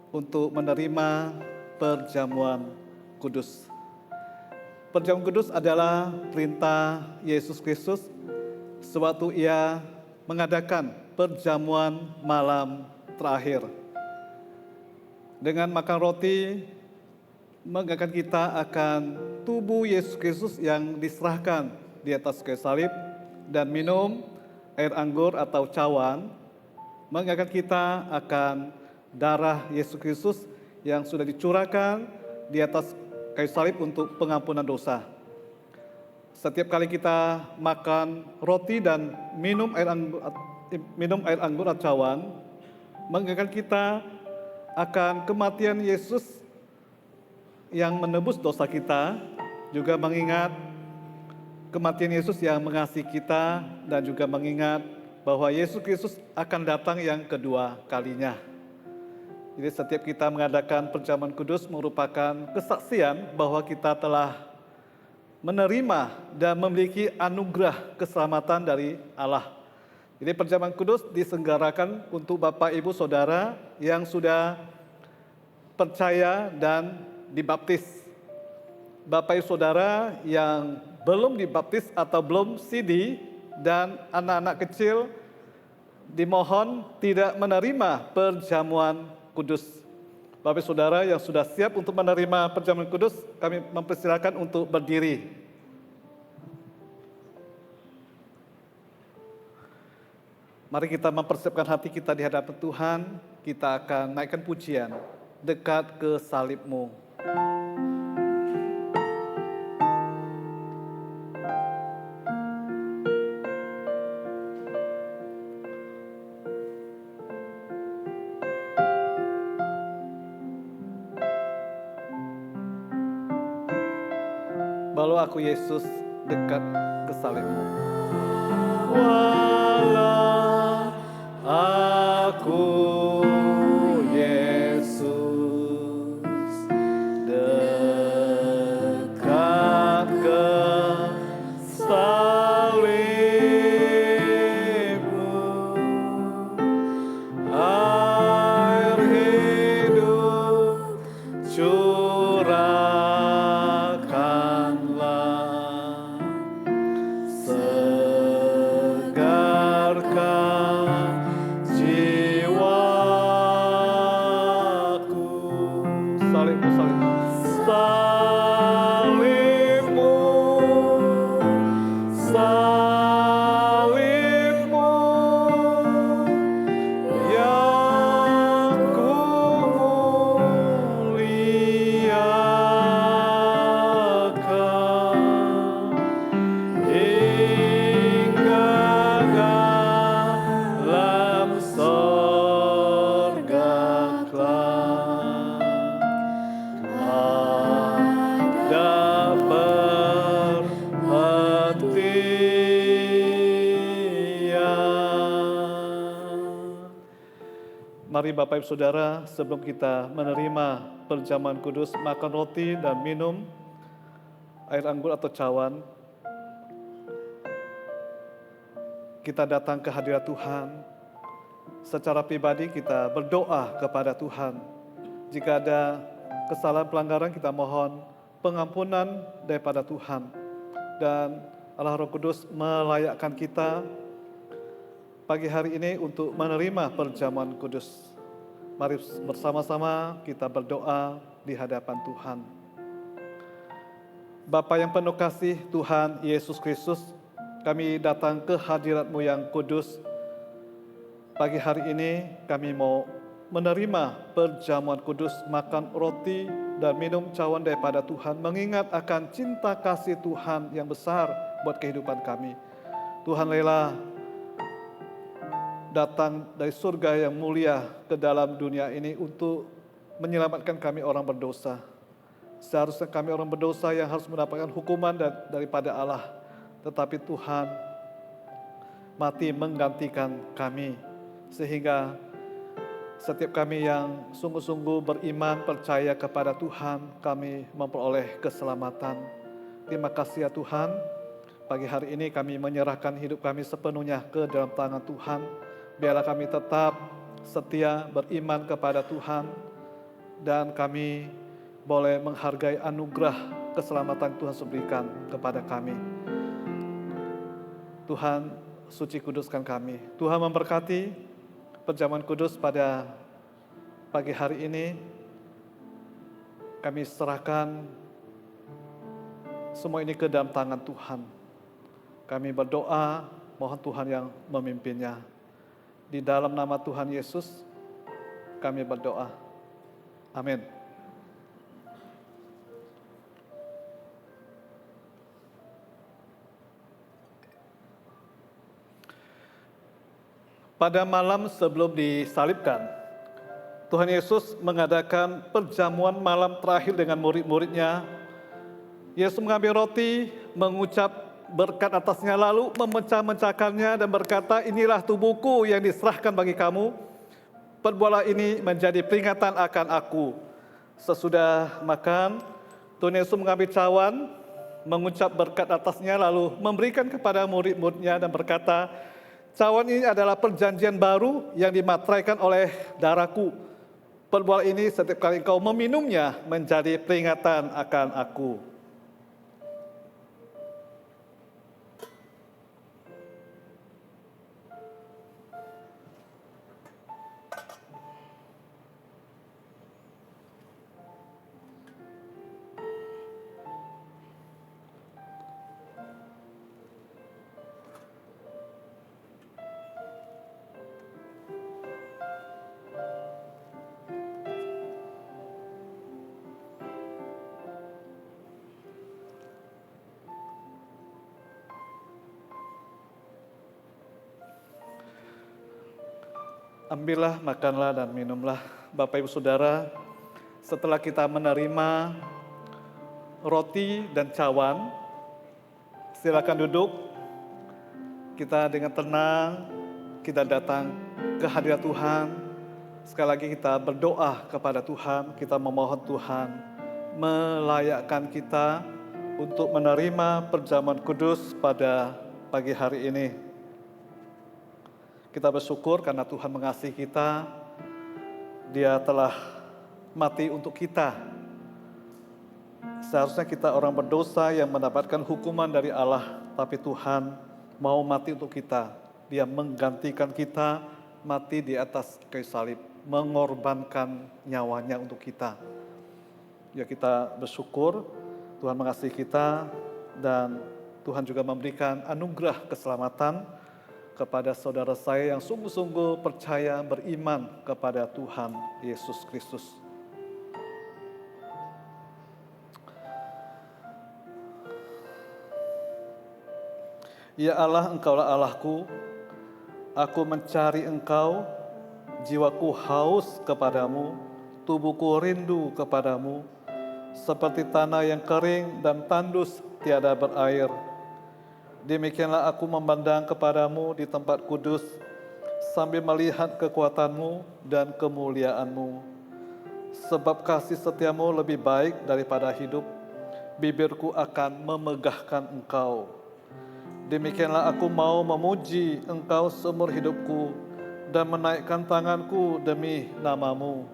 untuk menerima perjamuan kudus. Perjamuan kudus adalah perintah Yesus Kristus sewaktu Ia mengadakan perjamuan malam terakhir. Dengan makan roti, mengingatkan kita akan tubuh Yesus Kristus yang diserahkan di atas kayu salib, dan minum air anggur atau cawan mengingatkan kita akan darah Yesus Kristus yang sudah dicurahkan di atas kayu salib untuk pengampunan dosa. Setiap kali kita makan roti dan minum air anggur atau cawan, mengingatkan kita akan kematian Yesus yang menebus dosa kita, juga mengingat kematian Yesus yang mengasihi kita, dan juga mengingat bahwa Yesus Kristus akan datang yang kedua kalinya. Jadi setiap kita mengadakan perjamuan kudus merupakan kesaksian bahwa kita telah menerima dan memiliki anugerah keselamatan dari Allah. Jadi perjamuan kudus diselenggarakan untuk Bapak Ibu Saudara yang sudah percaya dan dibaptis. Bapak Ibu Saudara yang belum dibaptis atau belum CD dan anak-anak kecil dimohon tidak menerima perjamuan kudus. Bapak Saudara yang sudah siap untuk menerima perjamuan kudus, kami mempersilakan untuk berdiri. Mari kita mempersiapkan hati kita di hadapan Tuhan, kita akan naikkan pujian, dekat ke salib-Mu. Bawa aku Yesus dekat ke salib-Mu. Walau aku Yesus dekat ke salib-Mu, air hidup curahkanlah, segarkan jiwaku. Salib-Mu, salib-Mu, salib-Mu, salib-Mu yang ku muliakan hingga dalam sorga kelak ada perhentian. Mari Bapak Ibu Saudara, sebelum kita menerima perjamuan kudus, makan roti dan minum air anggur atau cawan, kita datang ke hadirat Tuhan. Secara pribadi kita berdoa kepada Tuhan. Jika ada kesalahan pelanggaran, kita mohon pengampunan daripada Tuhan. Dan Allah Roh Kudus melayakkan kita pagi hari ini untuk menerima perjamuan kudus. Mari bersama-sama kita berdoa di hadapan Tuhan. Bapa yang penuh kasih, Tuhan Yesus Kristus, kami datang ke hadirat-Mu yang kudus. Pagi hari ini kami mau menerima perjamuan kudus, makan roti dan minum cawan daripada Tuhan, mengingat akan cinta kasih Tuhan yang besar buat kehidupan kami. Tuhan rela datang dari surga yang mulia ke dalam dunia ini untuk menyelamatkan kami orang berdosa. Seharusnya kami orang berdosa yang harus mendapatkan hukuman daripada Allah. Tetapi Tuhan mati menggantikan kami. Sehingga setiap kami yang sungguh-sungguh beriman, percaya kepada Tuhan, kami memperoleh keselamatan. Terima kasih ya Tuhan. Pagi hari ini kami menyerahkan hidup kami sepenuhnya ke dalam tangan Tuhan. Biarlah kami tetap setia beriman kepada Tuhan. Dan kami boleh menghargai anugerah keselamatan Tuhan berikan kepada kami. Tuhan suci kuduskan kami. Tuhan memberkati perjamuan kudus pada pagi hari ini. Kami serahkan semua ini ke dalam tangan Tuhan. Kami berdoa, mohon Tuhan yang memimpinnya. Di dalam nama Tuhan Yesus, kami berdoa. Amin. Pada malam sebelum disalibkan, Tuhan Yesus mengadakan perjamuan malam terakhir dengan murid-muridnya. Yesus mengambil roti, mengucap berkat atasnya, lalu memecah-mecahkannya dan berkata, "Inilah tubuhku yang diserahkan bagi kamu. Perbuatlah ini menjadi peringatan akan aku." Sesudah makan, Tuhan Yesus mengambil cawan, mengucap berkat atasnya, lalu memberikan kepada murid-muridnya dan berkata, "Cawan ini adalah perjanjian baru yang dimateraikan oleh darahku. Perbuat ini setiap kali engkau meminumnya menjadi peringatan akan aku." Ambillah, makanlah, dan minumlah. Bapak Ibu Saudara, setelah kita menerima roti dan cawan, silakan duduk. Kita dengan tenang, kita datang ke hadirat Tuhan. Sekali lagi kita berdoa kepada Tuhan, kita memohon Tuhan melayakkan kita untuk menerima perjamuan kudus pada pagi hari ini. Kita bersyukur karena Tuhan mengasihi kita, Dia telah mati untuk kita. Seharusnya kita orang berdosa yang mendapatkan hukuman dari Allah, tapi Tuhan mau mati untuk kita. Dia menggantikan kita, mati di atas kayu salib, mengorbankan nyawanya untuk kita. Ya, kita bersyukur Tuhan mengasihi kita, dan Tuhan juga memberikan anugerah keselamatan kepada saudara saya yang sungguh-sungguh percaya, beriman kepada Tuhan Yesus Kristus. Ya Allah, Engkaulah Allahku, aku mencari Engkau, jiwaku haus kepadamu, tubuhku rindu kepadamu, seperti tanah yang kering dan tandus tiada berair. Demikianlah aku memandang kepadamu di tempat kudus, sambil melihat kekuatanmu dan kemuliaanmu. Sebab kasih setiamu lebih baik daripada hidup, bibirku akan memegahkan Engkau. Demikianlah aku mau memuji Engkau seumur hidupku dan menaikkan tanganku demi namamu.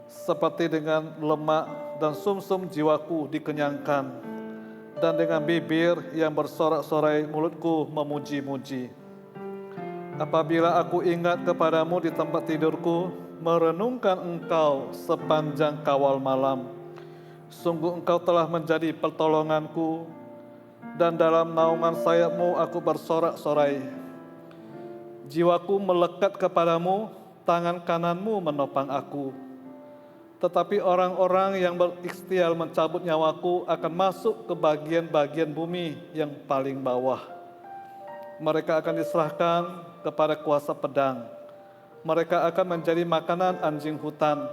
Seperti dengan lemak dan sumsum jiwaku dikenyangkan, dan dengan bibir yang bersorak-sorai mulutku memuji-muji. Apabila aku ingat kepadamu di tempat tidurku, merenungkan Engkau sepanjang kawal malam, sungguh Engkau telah menjadi pertolonganku, dan dalam naungan sayapmu aku bersorak-sorai. Jiwaku melekat kepadamu, tangan kananmu menopang aku. Tetapi orang-orang yang berikhtiar mencabut nyawaku akan masuk ke bagian-bagian bumi yang paling bawah. Mereka akan diserahkan kepada kuasa pedang. Mereka akan menjadi makanan anjing hutan.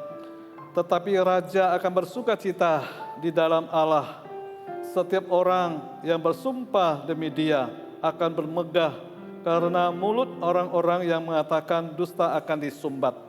Tetapi raja akan bersukacita di dalam Allah. Setiap orang yang bersumpah demi Dia akan bermegah, karena mulut orang-orang yang mengatakan dusta akan disumbat.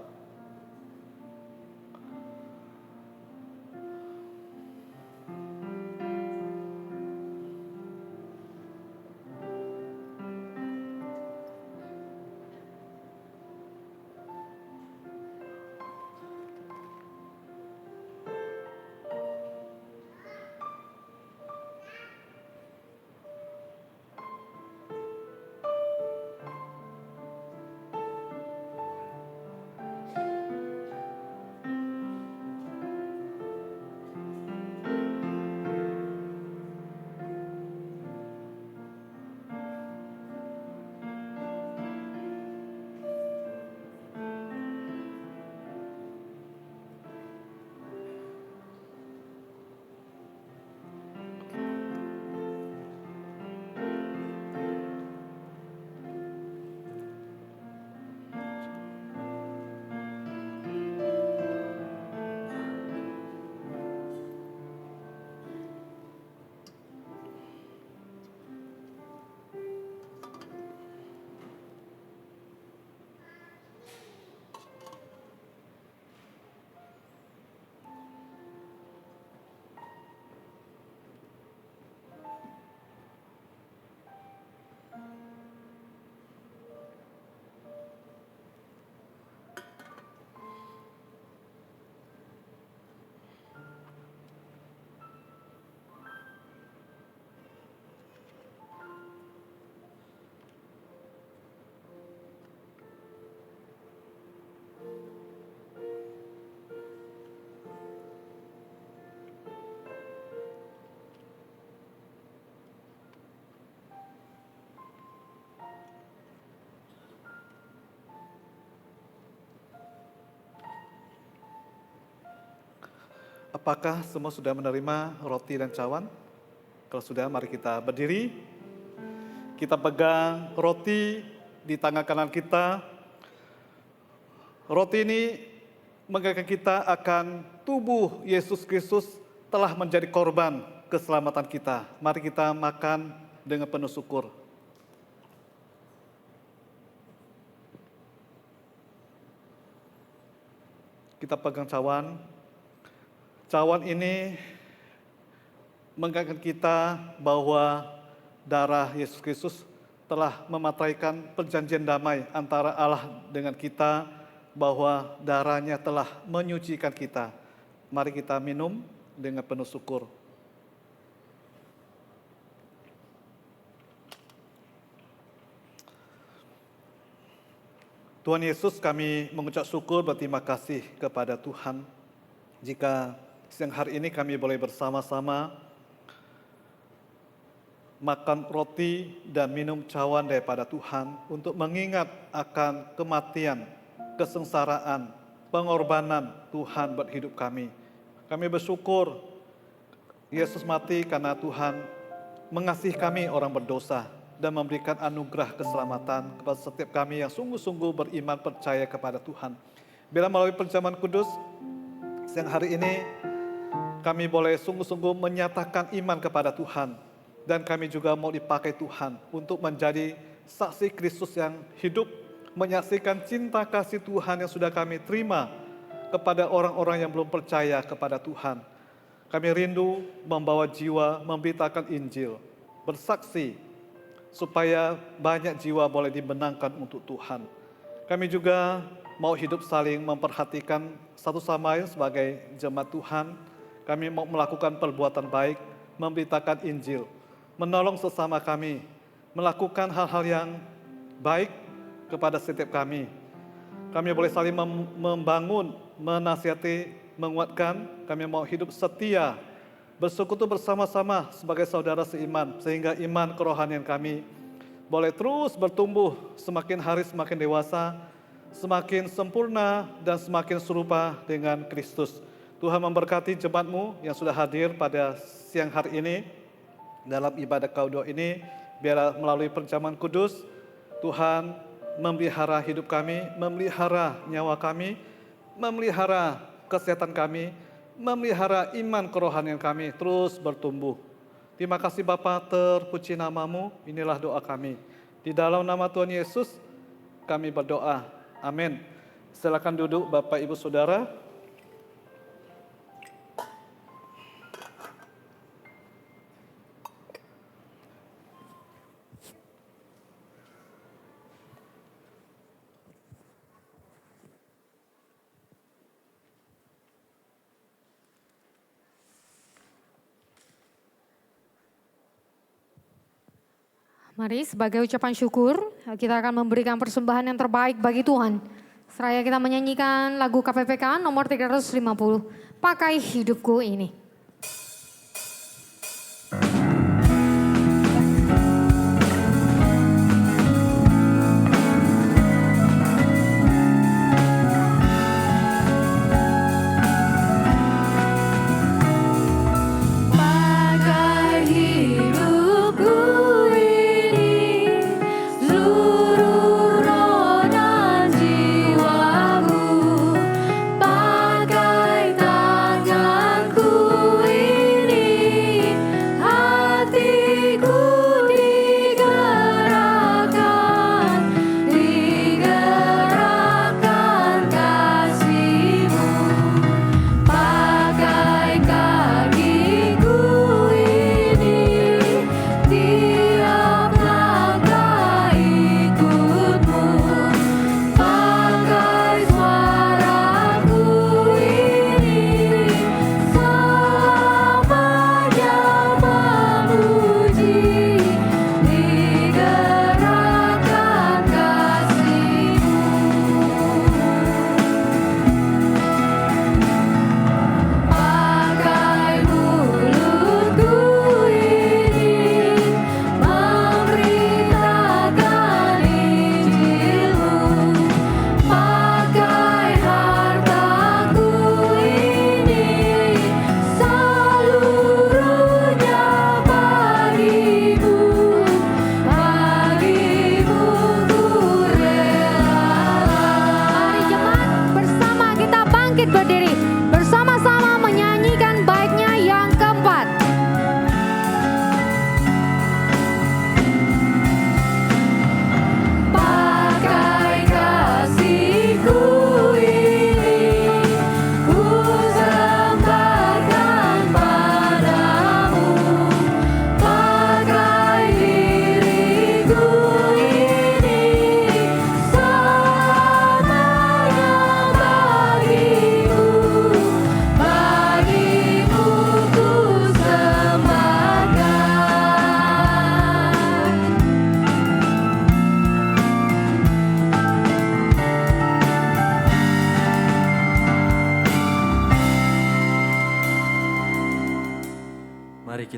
Apakah semua sudah menerima roti dan cawan? Kalau sudah, mari kita berdiri. Kita pegang roti di tangan kanan kita. Roti ini mengingatkan kita akan tubuh Yesus Kristus telah menjadi korban keselamatan kita. Mari kita makan dengan penuh syukur. Kita pegang cawan. Cawan ini mengingatkan kita bahwa darah Yesus Kristus telah memataikan perjanjian damai antara Allah dengan kita, bahwa darahnya telah menyucikan kita. Mari kita minum dengan penuh syukur. Tuhan Yesus, kami mengucap syukur berterima kasih kepada Tuhan. Jika siang hari ini kami boleh bersama-sama makan roti dan minum cawan daripada Tuhan untuk mengingat akan kematian, kesengsaraan, pengorbanan Tuhan buat hidup kami. Kami bersyukur Yesus mati karena Tuhan mengasihi kami orang berdosa dan memberikan anugerah keselamatan kepada setiap kami yang sungguh-sungguh beriman percaya kepada Tuhan. Bila melalui perjamuan kudus siang hari ini kami boleh sungguh-sungguh menyatakan iman kepada Tuhan, dan kami juga mau dipakai Tuhan untuk menjadi saksi Kristus yang hidup, menyaksikan cinta kasih Tuhan yang sudah kami terima kepada orang-orang yang belum percaya kepada Tuhan. Kami rindu membawa jiwa, memberitakan Injil, bersaksi supaya banyak jiwa boleh dimenangkan untuk Tuhan. Kami juga mau hidup saling memperhatikan satu sama lain sebagai jemaat Tuhan. Kami mau melakukan perbuatan baik, memberitakan Injil, menolong sesama kami, melakukan hal-hal yang baik kepada setiap kami. Kami boleh saling membangun, menasihati, menguatkan. Kami mau hidup setia, bersekutu bersama-sama sebagai saudara seiman, sehingga iman kerohanian kami boleh terus bertumbuh, semakin hari semakin dewasa, semakin sempurna dan semakin serupa dengan Kristus. Tuhan memberkati jemaat-Mu yang sudah hadir pada siang hari ini dalam ibadah kaudo ini. Biarlah melalui perjamuan kudus Tuhan memelihara hidup kami, memelihara nyawa kami, memelihara kesehatan kami, memelihara iman kerohanian kami terus bertumbuh. Terima kasih Bapa, terpuji nama-Mu. Inilah doa kami. Di dalam nama Tuhan Yesus kami berdoa. Amin. Silakan duduk Bapak Ibu Saudara. Mari sebagai ucapan syukur kita akan memberikan persembahan yang terbaik bagi Tuhan. Seraya kita menyanyikan lagu KPPK nomor 350, Pakai Hidupku Ini. Bagai tanganku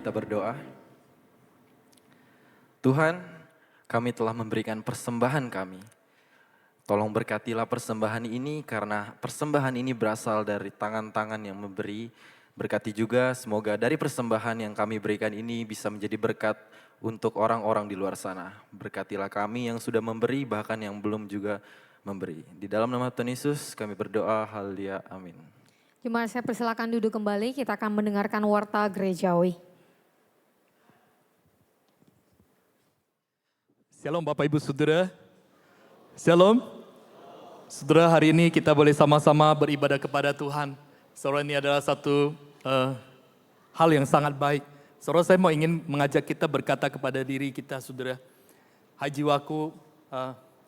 kita berdoa. Tuhan, kami telah memberikan persembahan kami. Tolong berkatilah persembahan ini karena persembahan ini berasal dari tangan-tangan yang memberi. Berkati juga semoga dari persembahan yang kami berikan ini bisa menjadi berkat untuk orang-orang di luar sana. Berkatilah kami yang sudah memberi bahkan yang belum juga memberi. Di dalam nama Tuhan Yesus kami berdoa, haleluya, amin. Jemaat saya persilakan duduk kembali, kita akan mendengarkan warta gerejawi. Shalom Bapak Ibu Saudara. Shalom. Saudara, hari ini kita boleh sama-sama beribadah kepada Tuhan. Saudara, ini adalah satu hal yang sangat baik. Saudara, saya mau ingin mengajak kita berkata kepada diri kita, saudara. Hai jiwaku,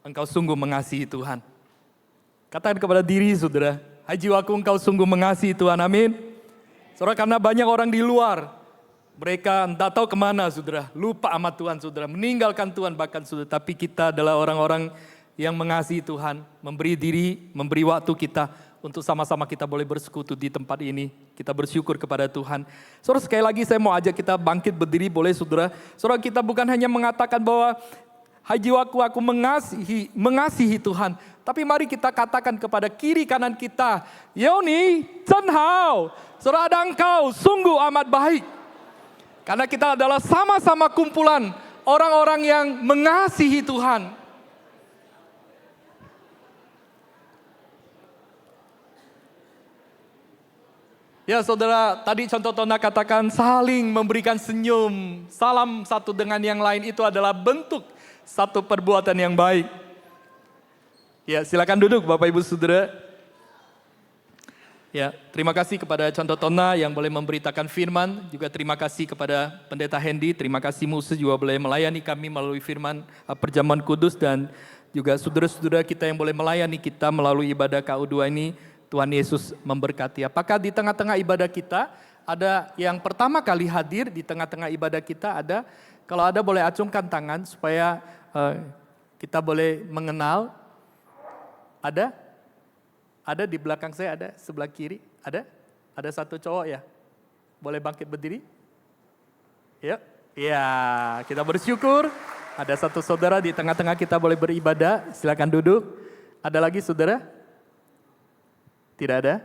engkau sungguh mengasihi Tuhan. Katakan kepada diri saudara, hai jiwaku engkau sungguh mengasihi Tuhan, amin. Saudara, karena banyak orang di luar, mereka tidak tahu kemana saudara, lupa sama Tuhan saudara, meninggalkan Tuhan bahkan saudara. Tapi kita adalah orang-orang yang mengasihi Tuhan, memberi diri, memberi waktu kita untuk sama-sama kita boleh bersekutu di tempat ini. Kita bersyukur kepada Tuhan. Saudara, sekali lagi saya mau ajak kita bangkit berdiri boleh saudara. Saudara, kita bukan hanya mengatakan bahwa hai jiwaku aku mengasihi Tuhan. Tapi mari kita katakan kepada kiri kanan kita, Yoni, Cenhao, saudara, ada engkau sungguh amat baik. Karena kita adalah sama-sama kumpulan orang-orang yang mengasihi Tuhan. Ya saudara, tadi contoh Tona katakan saling memberikan senyum, salam satu dengan yang lain itu adalah bentuk satu perbuatan yang baik. Ya silakan duduk Bapak Ibu Saudara. Ya terima kasih kepada contoh Tona yang boleh memberitakan firman. Juga terima kasih kepada Pendeta Hendy, terima kasih Musa juga boleh melayani kami melalui firman perjamuan kudus. Dan juga saudara-saudara kita yang boleh melayani kita melalui ibadah KU2 ini. Tuhan Yesus memberkati. Apakah di tengah-tengah ibadah kita ada yang pertama kali hadir di tengah-tengah ibadah kita ada? Kalau ada boleh acungkan tangan supaya kita boleh mengenal. Ada? Ada di belakang saya, ada sebelah kiri, ada? Ada satu cowok ya? Boleh bangkit berdiri? Ya, ya kita bersyukur. Ada satu saudara di tengah-tengah kita boleh beribadah. Silakan duduk. Ada lagi saudara? Tidak ada?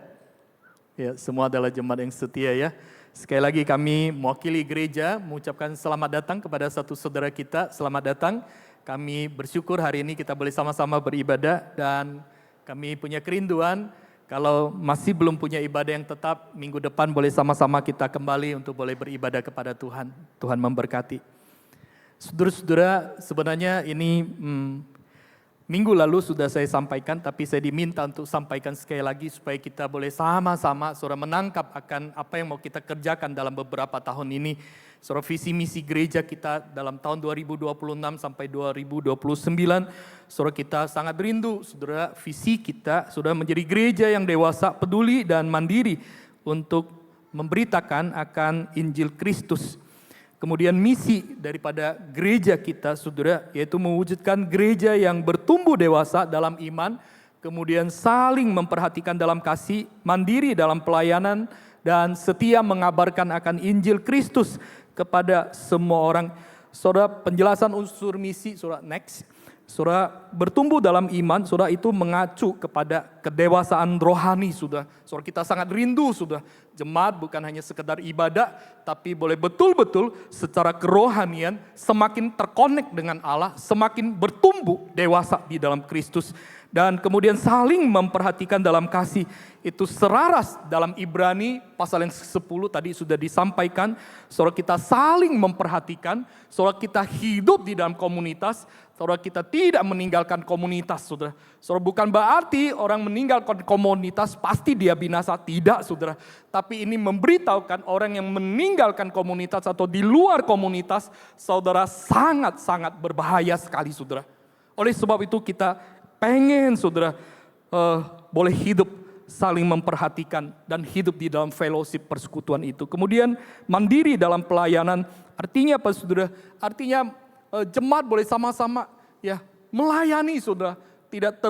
Ya, semua adalah jemaat yang setia ya. Sekali lagi kami mewakili gereja mengucapkan selamat datang kepada satu saudara kita. Selamat datang. Kami bersyukur hari ini kita boleh sama-sama beribadah dan kami punya kerinduan kalau masih belum punya ibadah yang tetap, minggu depan boleh sama-sama kita kembali untuk boleh beribadah kepada Tuhan. Tuhan memberkati. Saudara-saudara, sebenarnya ini minggu lalu sudah saya sampaikan, tapi saya diminta untuk sampaikan sekali lagi supaya kita boleh sama-sama saudara menangkap akan apa yang mau kita kerjakan dalam beberapa tahun ini. Saudara, visi misi gereja kita dalam tahun 2026 sampai 2029, saudara kita sangat rindu, saudara visi kita sudah menjadi gereja yang dewasa, peduli dan mandiri untuk memberitakan akan Injil Kristus. Kemudian misi daripada gereja kita, saudara, yaitu mewujudkan gereja yang bertumbuh dewasa dalam iman, kemudian saling memperhatikan dalam kasih, mandiri dalam pelayanan, dan setia mengabarkan akan Injil Kristus kepada semua orang. Saudara, penjelasan unsur misi, saudara, next. Saudara, bertumbuh dalam iman, saudara, itu mengacu kepada kedewasaan rohani, saudara. Saudara, kita sangat rindu, saudara. Jemaat bukan hanya sekedar ibadah, tapi boleh betul-betul secara kerohanian semakin terkonek dengan Allah, semakin bertumbuh dewasa di dalam Kristus. Dan kemudian saling memperhatikan dalam kasih. Itu seraras dalam Ibrani pasal yang 10 tadi sudah disampaikan. Saudara, kita saling memperhatikan, saudara kita hidup di dalam komunitas, saudara kita tidak meninggalkan komunitas, saudara. Saudara, bukan berarti orang meninggalkan komunitas pasti dia binasa, tidak saudara. Tapi ini memberitahukan orang yang meninggalkan komunitas atau di luar komunitas, saudara sangat-sangat berbahaya sekali saudara. Oleh sebab itu kita pengen saudara boleh hidup saling memperhatikan dan hidup di dalam fellowship persekutuan itu. Kemudian mandiri dalam pelayanan, artinya apa saudara? Artinya jemaat boleh sama-sama ya melayani saudara, tidak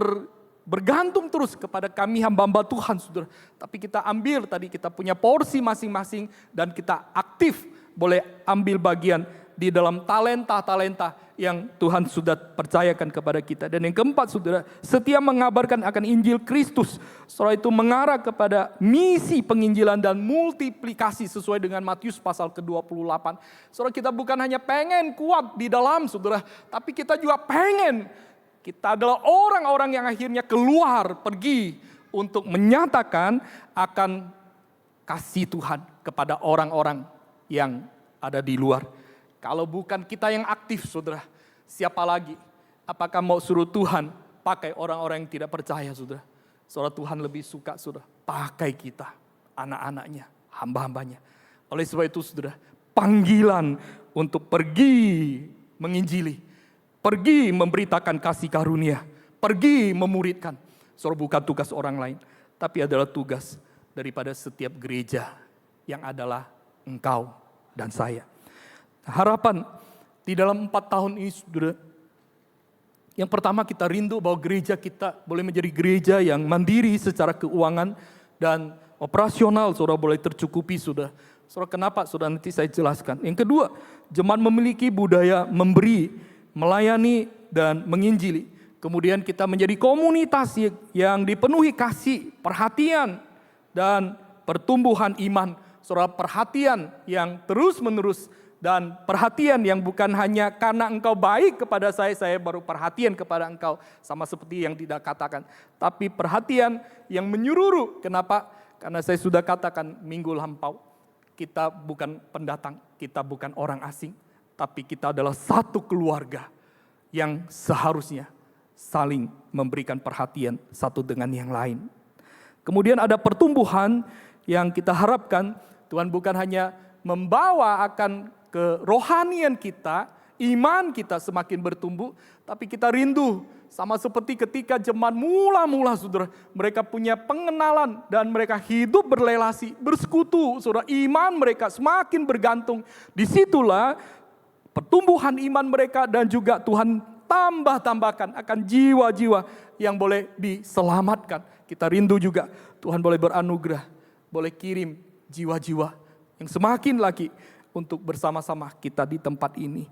bergantung terus kepada kami hamba-hamba Tuhan saudara. Tapi kita ambil tadi kita punya porsi masing-masing dan kita aktif boleh ambil bagian di dalam talenta-talenta yang Tuhan sudah percayakan kepada kita. Dan yang keempat, saudara, setia mengabarkan akan Injil Kristus. Saudara, itu mengarah kepada misi penginjilan dan multiplikasi sesuai dengan Matius pasal ke-28. Saudara, kita bukan hanya pengen kuat di dalam, saudara, tapi kita juga pengen. Kita adalah orang-orang yang akhirnya keluar, pergi untuk menyatakan akan kasih Tuhan kepada orang-orang yang ada di luar. Kalau bukan kita yang aktif, saudara, siapa lagi? Apakah mau suruh Tuhan pakai orang-orang yang tidak percaya, saudara? Saudara, Tuhan lebih suka, saudara, pakai kita, anak-anaknya, hamba-hambanya. Oleh sebab itu, saudara, panggilan untuk pergi menginjili, pergi memberitakan kasih karunia, pergi memuridkan. Saudara, bukan tugas orang lain, tapi adalah tugas daripada setiap gereja yang adalah engkau dan saya. Harapan di dalam 4 tahun ini, saudara, yang pertama kita rindu bahwa gereja kita boleh menjadi gereja yang mandiri secara keuangan dan operasional, saudara, boleh tercukupi, saudara. Saudara, kenapa? Saudara, nanti saya jelaskan. Yang kedua, jemaat memiliki budaya memberi, melayani, dan menginjili. Kemudian kita menjadi komunitas yang dipenuhi kasih, perhatian, dan pertumbuhan iman. Saudara, perhatian yang terus-menerus dan perhatian yang bukan hanya karena engkau baik kepada saya baru perhatian kepada engkau. Sama seperti yang tidak katakan. Tapi perhatian yang menyeluruh. Kenapa? Karena saya sudah katakan minggu lampau. Kita bukan pendatang, kita bukan orang asing. Tapi kita adalah satu keluarga yang seharusnya saling memberikan perhatian satu dengan yang lain. Kemudian ada pertumbuhan yang kita harapkan Tuhan bukan hanya membawa akan kerohanian kita, iman kita semakin bertumbuh, tapi kita rindu sama seperti ketika jemaat mula-mula, saudara, mereka punya pengenalan dan mereka hidup berrelasi, bersekutu, saudara, iman mereka semakin bergantung. Disitulah pertumbuhan iman mereka dan juga Tuhan tambahkan akan jiwa-jiwa yang boleh diselamatkan. Kita rindu juga Tuhan boleh beranugerah, boleh kirim jiwa-jiwa yang semakin lagi untuk bersama-sama kita di tempat ini.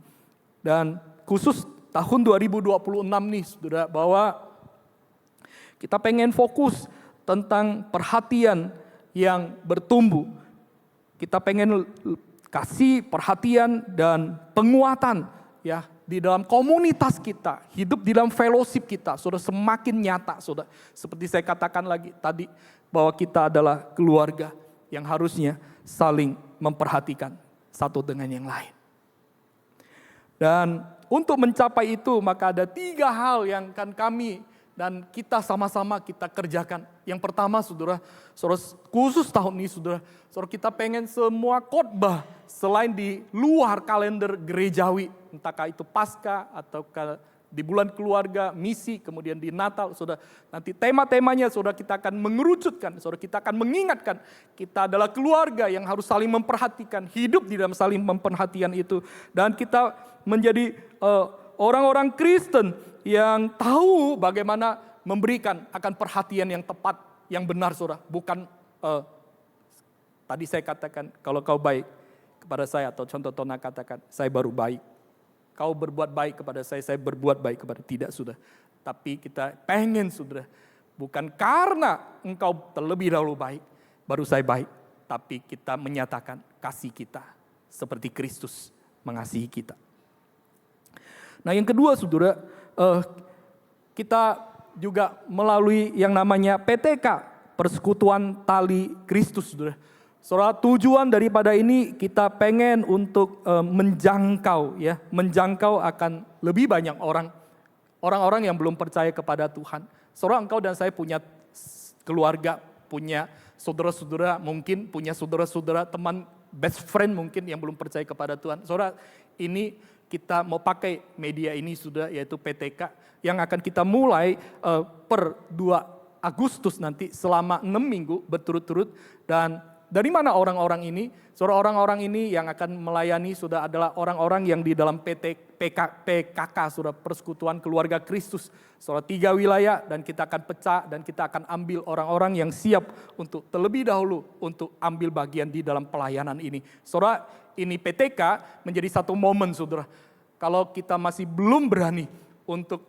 Dan khusus tahun 2026 nih, saudara, bahwa kita pengen fokus tentang perhatian yang bertumbuh. Kita pengen kasih perhatian dan penguatan ya di dalam komunitas kita, hidup di dalam fellowship kita, saudara, semakin nyata, saudara. Seperti saya katakan lagi tadi, bahwa kita adalah keluarga yang harusnya saling memperhatikan satu dengan yang lain. Dan untuk mencapai itu maka ada 3 hal yang akan kami dan kita sama-sama kita kerjakan. Yang pertama, saudara, khusus tahun ini, saudara, kita pengen semua khotbah selain di luar kalender gerejawi, entahkah itu Paskah atau di bulan keluarga, misi, kemudian di Natal, saudara, nanti tema-temanya, saudara, kita akan mengerucutkan, saudara, kita akan mengingatkan, kita adalah keluarga yang harus saling memperhatikan, hidup di dalam saling memperhatikan itu, dan kita menjadi orang-orang Kristen yang tahu bagaimana memberikan akan perhatian yang tepat, yang benar, saudara, bukan tadi saya katakan, kalau kau baik kepada saya, atau contoh Tona katakan, saya baru baik. Kau berbuat baik kepada saya berbuat baik kepada tidak, sudah. Tapi kita pengen, saudara, bukan karena engkau terlebih dahulu baik, baru saya baik. Tapi kita menyatakan kasih kita seperti Kristus mengasihi kita. Nah, yang kedua, saudara, kita juga melalui yang namanya PTK, Persekutuan Tali Kristus, saudara. Saudara, tujuan daripada ini kita pengen untuk menjangkau akan lebih banyak orang-orang yang belum percaya kepada Tuhan. Saudara, engkau dan saya punya keluarga, punya saudara-saudara, mungkin punya saudara-saudara, teman, best friend mungkin yang belum percaya kepada Tuhan. Saudara, ini kita mau pakai media ini sudah, yaitu PTK, yang akan kita mulai per 2 Agustus nanti selama 6 minggu berturut-turut. Dan dari mana orang-orang ini? Saudara, orang-orang ini yang akan melayani sudah adalah orang-orang yang di dalam PKK, saudara, Persekutuan Keluarga Kristus. Saudara, 3 wilayah dan kita akan pecah dan kita akan ambil orang-orang yang siap untuk terlebih dahulu untuk ambil bagian di dalam pelayanan ini. Saudara, ini PTK menjadi satu momen saudara. Kalau kita masih belum berani untuk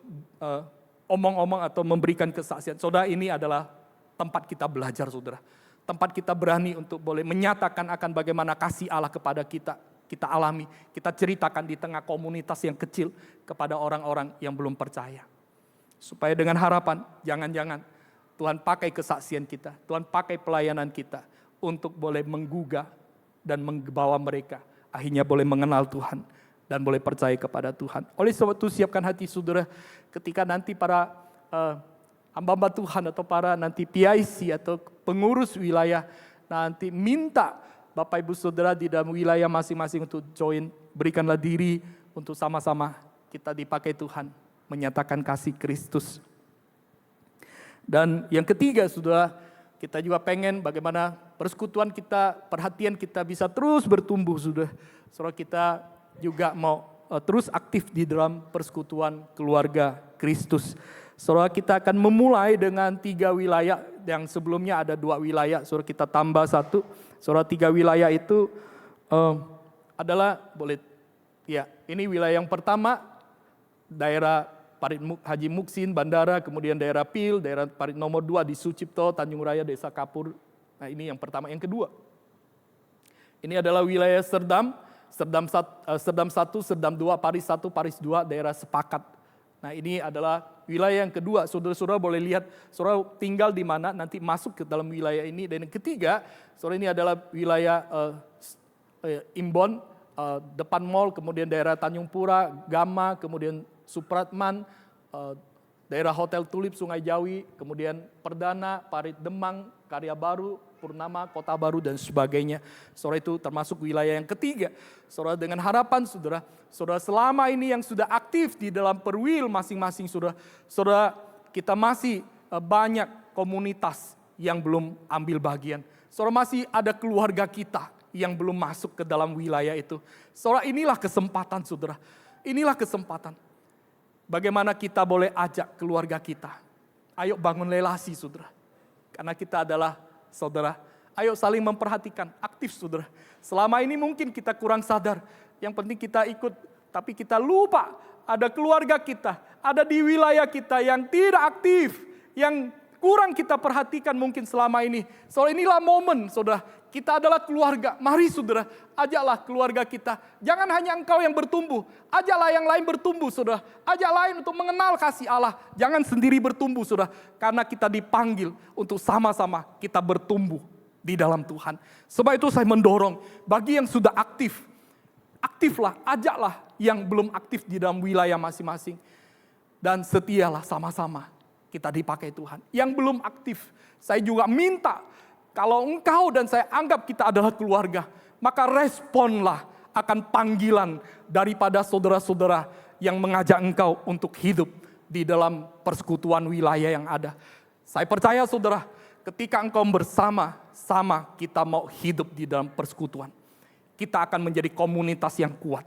omong-omong atau memberikan kesaksian. Saudara, ini adalah tempat kita belajar saudara. Tempat kita berani untuk boleh menyatakan akan bagaimana kasih Allah kepada kita. Kita alami, kita ceritakan di tengah komunitas yang kecil kepada orang-orang yang belum percaya. Supaya dengan harapan, jangan-jangan Tuhan pakai kesaksian kita, Tuhan pakai pelayanan kita untuk boleh menggugah dan membawa mereka akhirnya boleh mengenal Tuhan dan boleh percaya kepada Tuhan. Oleh sebab itu siapkan hati saudara ketika nanti para hamba-hamba Tuhan atau para nanti PIC atau pengurus wilayah nanti minta Bapak Ibu Saudara di dalam wilayah masing-masing untuk join, berikanlah diri untuk sama-sama kita dipakai Tuhan menyatakan kasih Kristus. Dan yang ketiga saudara, kita juga pengen bagaimana persekutuan kita, perhatian kita bisa terus bertumbuh saudara. Saudara, kita juga mau terus aktif di dalam persekutuan keluarga Kristus. Saudara, kita akan memulai dengan 3 wilayah, yang sebelumnya ada 2 wilayah, saudara kita tambah 1. Saudara, 3 wilayah itu adalah, boleh, ya ini wilayah yang pertama, daerah Parit Haji Muksin, Bandara, kemudian daerah Pil, daerah Parit nomor 2 di Sucipto, Tanjung Raya, Desa Kapur. Nah ini yang pertama. Yang kedua, ini adalah wilayah Serdam 1, Serdam 2, Paris 1, Paris 2, daerah Sepakat. Nah ini adalah wilayah yang kedua. Saudara-saudara boleh lihat, saudara tinggal di mana, nanti masuk ke dalam wilayah ini. Dan yang ketiga, saudara ini adalah wilayah Imbon, depan mall, kemudian daerah Tanjung Pura, Gama, kemudian Supratman, daerah Hotel Tulip, Sungai Jawi, kemudian Perdana, Parit Demang, Karya Baru, Purnama, Kota Baru, dan sebagainya. Saudara, itu termasuk wilayah yang ketiga. Saudara, dengan harapan saudara selama ini yang sudah aktif di dalam perwil masing-masing saudara, kita masih banyak komunitas yang belum ambil bagian. Saudara, masih ada keluarga kita yang belum masuk ke dalam wilayah itu. Saudara, inilah kesempatan saudara. Inilah kesempatan. Bagaimana kita boleh ajak keluarga kita. Ayo bangun relasi saudara. Karena kita adalah saudara. Ayo saling memperhatikan, aktif saudara. Selama ini mungkin kita kurang sadar. Yang penting kita ikut, tapi kita lupa ada keluarga kita, ada di wilayah kita yang tidak aktif, yang kurang kita perhatikan mungkin selama ini. Soal inilah momen saudara, kita adalah keluarga. Mari saudara, ajaklah keluarga kita. Jangan hanya engkau yang bertumbuh, ajaklah yang lain bertumbuh saudara. Ajak lain untuk mengenal kasih Allah. Jangan sendiri bertumbuh saudara, karena kita dipanggil untuk sama-sama kita bertumbuh di dalam Tuhan. Sebab itu saya mendorong bagi yang sudah aktiflah, ajaklah yang belum aktif di dalam wilayah masing-masing. Dan setialah sama-sama kita dipakai Tuhan. Yang belum aktif, saya juga minta, kalau engkau dan saya anggap kita adalah keluarga, maka responlah akan panggilan daripada saudara-saudara yang mengajak engkau untuk hidup di dalam persekutuan wilayah yang ada. Saya percaya saudara, ketika engkau bersama-sama kita mau hidup di dalam persekutuan, kita akan menjadi komunitas yang kuat.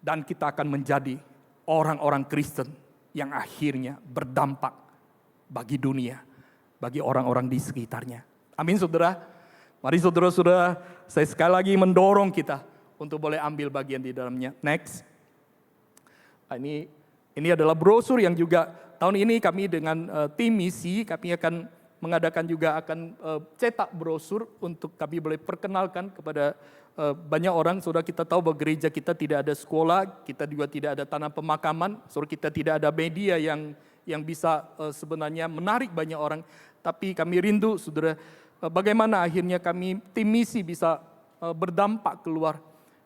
Dan kita akan menjadi orang-orang Kristen yang akhirnya berdampak bagi dunia, bagi orang-orang di sekitarnya. Amin saudara. Mari saudara-saudara, saya sekali lagi mendorong kita untuk boleh ambil bagian di dalamnya. Next. Ini adalah brosur yang juga tahun ini kami dengan tim misi, kami akan mengadakan juga akan cetak brosur untuk kami boleh perkenalkan kepada banyak orang. Saudara, kita tahu bahwa gereja kita tidak ada sekolah, kita juga tidak ada tanah pemakaman, saudara, kita tidak ada media yang bisa sebenarnya menarik banyak orang. Tapi kami rindu saudara, bagaimana akhirnya kami tim misi bisa berdampak keluar.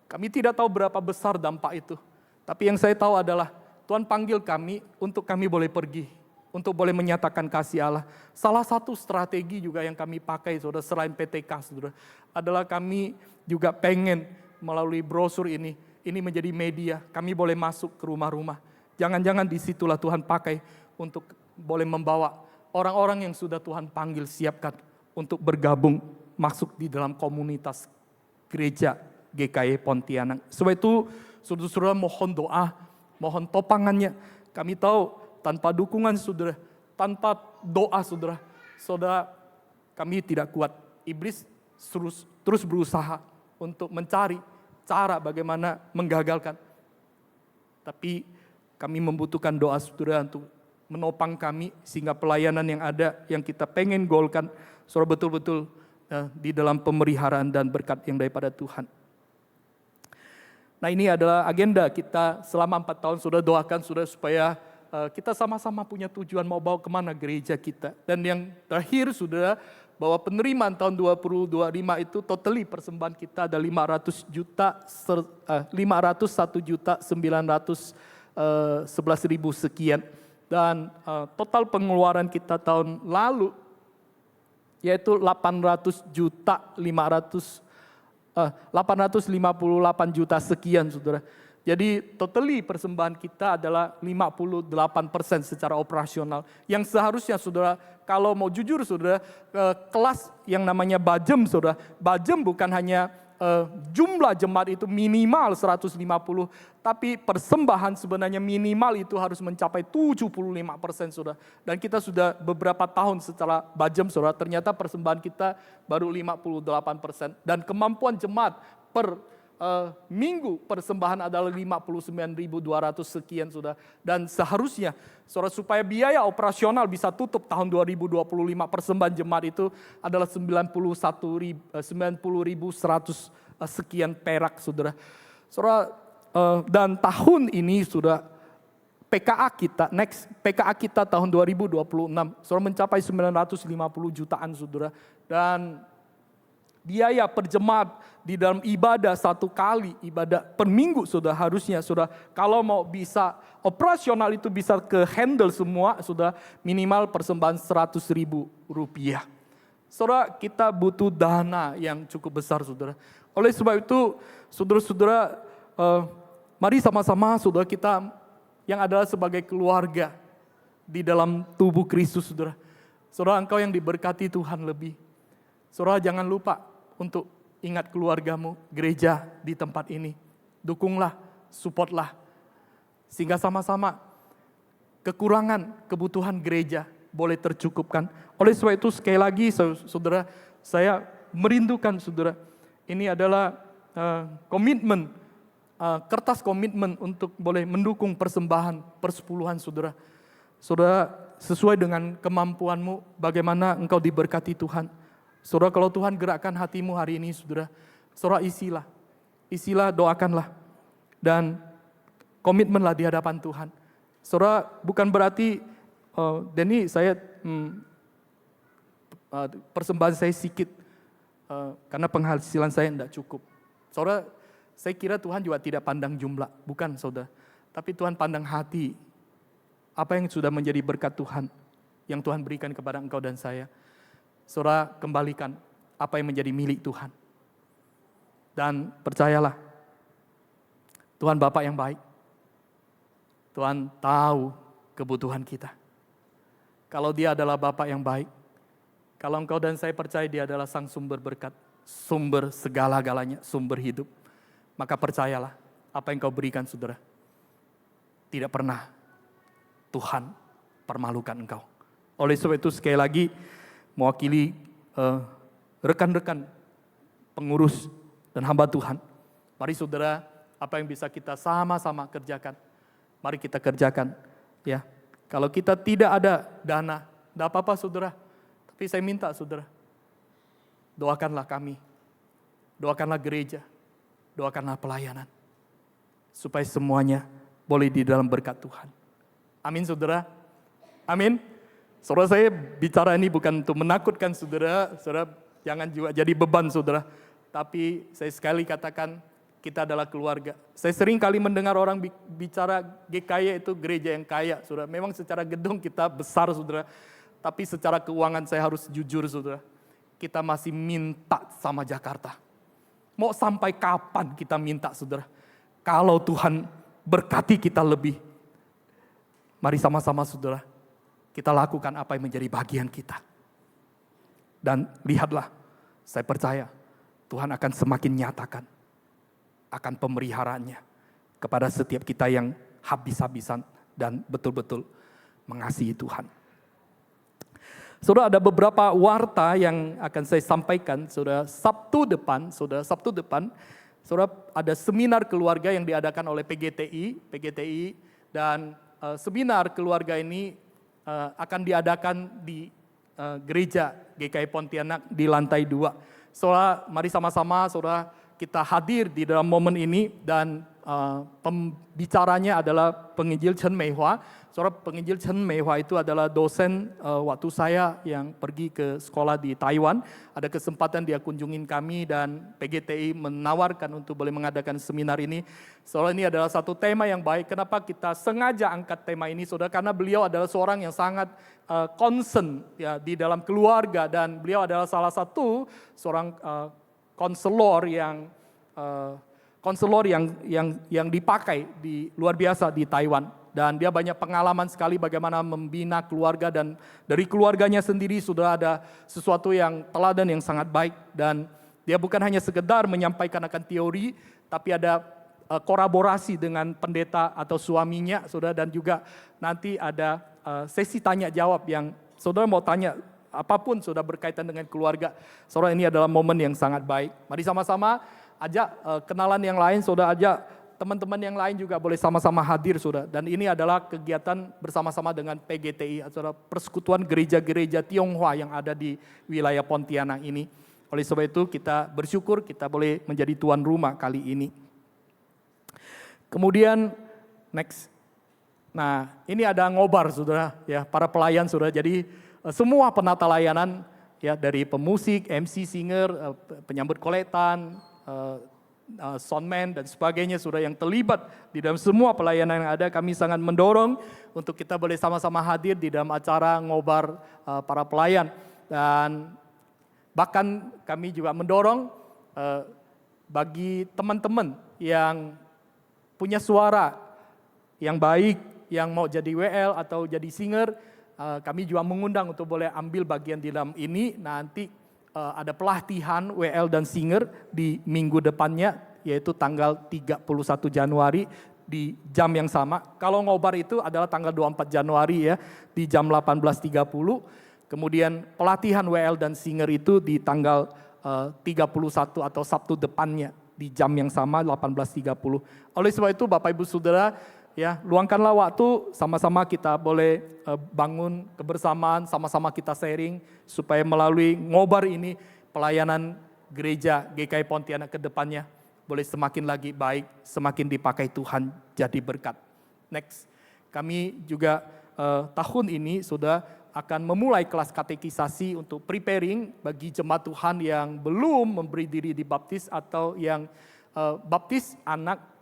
Kami tidak tahu berapa besar dampak itu, tapi yang saya tahu adalah Tuhan panggil kami untuk kami boleh pergi, untuk boleh menyatakan kasih Allah. Salah satu strategi juga yang kami pakai saudara, selain PTK saudara, adalah kami juga pengen melalui brosur ini menjadi media. Kami boleh masuk ke rumah-rumah. Jangan-jangan disitulah Tuhan pakai untuk boleh membawa orang-orang yang sudah Tuhan panggil, siapkan untuk bergabung masuk di dalam komunitas gereja GKI Pontianak. Sebab itu saudara-saudara mohon doa, mohon topangannya. Kami tahu tanpa dukungan saudara, tanpa doa saudara, kami tidak kuat. Iblis terus berusaha untuk mencari cara bagaimana menggagalkan. Tapi kami membutuhkan doa saudara untuk menopang kami sehingga pelayanan yang ada, yang kita pengen golkan, saudara betul-betul di dalam pemeliharaan dan berkat yang daripada Tuhan. Nah, ini adalah agenda kita selama 4 tahun. Saudara doakan saudara supaya kita sama-sama punya tujuan mau bawa kemana gereja kita. Dan yang terakhir saudara, bahwa penerimaan tahun 2025 itu totally persembahan kita ada 501 juta 911.000 sekian. Dan total pengeluaran kita tahun lalu yaitu 858 juta sekian saudara. Jadi totally persembahan kita adalah 58% secara operasional. Yang seharusnya saudara, kalau mau jujur saudara, kelas yang namanya bajem saudara, bajem bukan hanya jumlah jemaat itu minimal 150, tapi persembahan sebenarnya minimal itu harus mencapai 75% saudara. Dan kita sudah beberapa tahun secara bajem saudara, ternyata persembahan kita baru 58%. Dan kemampuan jemaat per minggu persembahan adalah 59.200 sekian sudah. Dan seharusnya saudara supaya biaya operasional bisa tutup tahun 2025 persembahan jemaat itu adalah 90.100 sekian perak saudara. Saudara, dan tahun ini sudah PKA kita tahun 2026 saudara mencapai 950 jutaan saudara. Dan biaya per jemaat di dalam ibadah satu kali, ibadah per minggu sudah harusnya sudah, kalau mau bisa operasional itu bisa ke handle semua, sudah minimal persembahan 100.000 rupiah. Saudara, kita butuh dana yang cukup besar saudara. Oleh sebab itu saudara-saudara, mari sama-sama saudara kita yang adalah sebagai keluarga di dalam tubuh Kristus saudara. Saudara, engkau yang diberkati Tuhan lebih. Saudara, jangan lupa untuk ingat keluargamu, gereja di tempat ini. Dukunglah, supportlah. Sehingga sama-sama kekurangan kebutuhan gereja boleh tercukupkan. Oleh sebab itu sekali lagi saudara, saya merindukan saudara. Ini adalah komitmen, kertas komitmen untuk boleh mendukung persembahan persepuluhan saudara. Saudara, sesuai dengan kemampuanmu, bagaimana engkau diberkati Tuhan. Saudara, kalau Tuhan gerakkan hatimu hari ini, saudara isilah, doakanlah, dan komitmenlah di hadapan Tuhan. Saudara, bukan berarti, Denny saya persembahan saya sedikit, karena penghasilan saya tidak cukup. Saudara, saya kira Tuhan juga tidak pandang jumlah, bukan saudara. Tapi Tuhan pandang hati, apa yang sudah menjadi berkat Tuhan, yang Tuhan berikan kepada engkau dan saya. Saudara, kembalikan apa yang menjadi milik Tuhan. Dan percayalah, Tuhan Bapa yang baik. Tuhan tahu kebutuhan kita. Kalau Dia adalah Bapa yang baik, kalau engkau dan saya percaya Dia adalah Sang Sumber berkat, sumber segala-galanya, sumber hidup, maka percayalah apa yang kau berikan saudara, tidak pernah Tuhan permalukan engkau. Oleh sebab itu sekali lagi, mewakili rekan-rekan pengurus dan hamba Tuhan, mari saudara, apa yang bisa kita sama-sama kerjakan, mari kita kerjakan. Ya, kalau kita tidak ada dana, tidak apa-apa saudara, tapi saya minta saudara, doakanlah kami, doakanlah gereja, doakanlah pelayanan, supaya semuanya boleh di dalam berkat Tuhan. Amin saudara, amin. Saudara, saya bicara ini bukan untuk menakutkan saudara, saudara jangan juga jadi beban saudara. Tapi saya sekali katakan, kita adalah keluarga. Saya sering kali mendengar orang bicara GKY itu gereja yang kaya saudara. Memang secara gedung kita besar saudara, tapi secara keuangan saya harus jujur saudara. Kita masih minta sama Jakarta. Mau sampai kapan kita minta saudara? Kalau Tuhan berkati kita lebih, mari sama-sama saudara, kita lakukan apa yang menjadi bagian kita. Dan lihatlah, saya percaya Tuhan akan semakin nyatakan akan pemeliharaannya kepada setiap kita yang habis-habisan dan betul-betul mengasihi Tuhan. Saudara, ada beberapa warta yang akan saya sampaikan. Saudara, Sabtu depan, saudara ada seminar keluarga yang diadakan oleh PGTI dan seminar keluarga ini akan diadakan di gereja GKI Pontianak di lantai 2. Saudara, mari sama-sama saudara kita hadir di dalam momen ini dan pembicaranya adalah penginjil Chen Meihua. Saudara, penginjil Chen Meihua itu adalah dosen waktu saya yang pergi ke sekolah di Taiwan. Ada kesempatan dia kunjungin kami dan PGTI menawarkan untuk boleh mengadakan seminar ini. Saudara, ini adalah satu tema yang baik. Kenapa kita sengaja angkat tema ini, saudara? Karena beliau adalah seorang yang sangat concern ya di dalam keluarga dan beliau adalah salah satu seorang konselor yang dipakai di luar biasa di Taiwan. Dan dia banyak pengalaman sekali bagaimana membina keluarga dan dari keluarganya sendiri sudah ada sesuatu yang teladan yang sangat baik. Dan dia bukan hanya sekedar menyampaikan akan teori, tapi ada kolaborasi dengan pendeta atau suaminya, saudara. Dan juga nanti ada sesi tanya jawab yang saudara mau tanya apapun sudah berkaitan dengan keluarga. Saudara, ini adalah momen yang sangat baik. Mari sama-sama ajak kenalan yang lain, saudara, ajak teman-teman yang lain juga boleh sama-sama hadir, saudara. Dan ini adalah kegiatan bersama-sama dengan PGTI, saudara, Persekutuan Gereja-Gereja Tionghoa yang ada di wilayah Pontianak ini. Oleh sebab itu kita bersyukur kita boleh menjadi tuan rumah kali ini. Kemudian next. Nah, ini ada ngobar, saudara, ya, para pelayan, saudara. Jadi semua penata layanan ya, dari pemusik, MC, singer, penyambut koletan, soundman dan sebagainya, sudah yang terlibat di dalam semua pelayanan yang ada, kami sangat mendorong untuk kita boleh sama-sama hadir di dalam acara ngobar para pelayan. Dan bahkan kami juga mendorong bagi teman-teman yang punya suara yang baik, yang mau jadi WL atau jadi singer, kami juga mengundang untuk boleh ambil bagian di dalam ini. Nanti ada pelatihan WL dan singer di minggu depannya, yaitu tanggal 31 Januari di jam yang sama. Kalau ngobar itu adalah tanggal 24 Januari ya, di jam 18.30. Kemudian pelatihan WL dan singer itu di tanggal 31 atau Sabtu depannya di jam yang sama 18.30. Oleh sebab itu Bapak Ibu Saudara, ya, luangkanlah waktu, sama-sama kita boleh bangun kebersamaan, sama-sama kita sharing, supaya melalui ngobar ini, pelayanan gereja GKI Pontianak ke depannya boleh semakin lagi baik, semakin dipakai Tuhan jadi berkat. Next, kami juga tahun ini sudah akan memulai kelas katekisasi untuk preparing bagi jemaat Tuhan yang belum memberi diri dibaptis atau yang baptis anak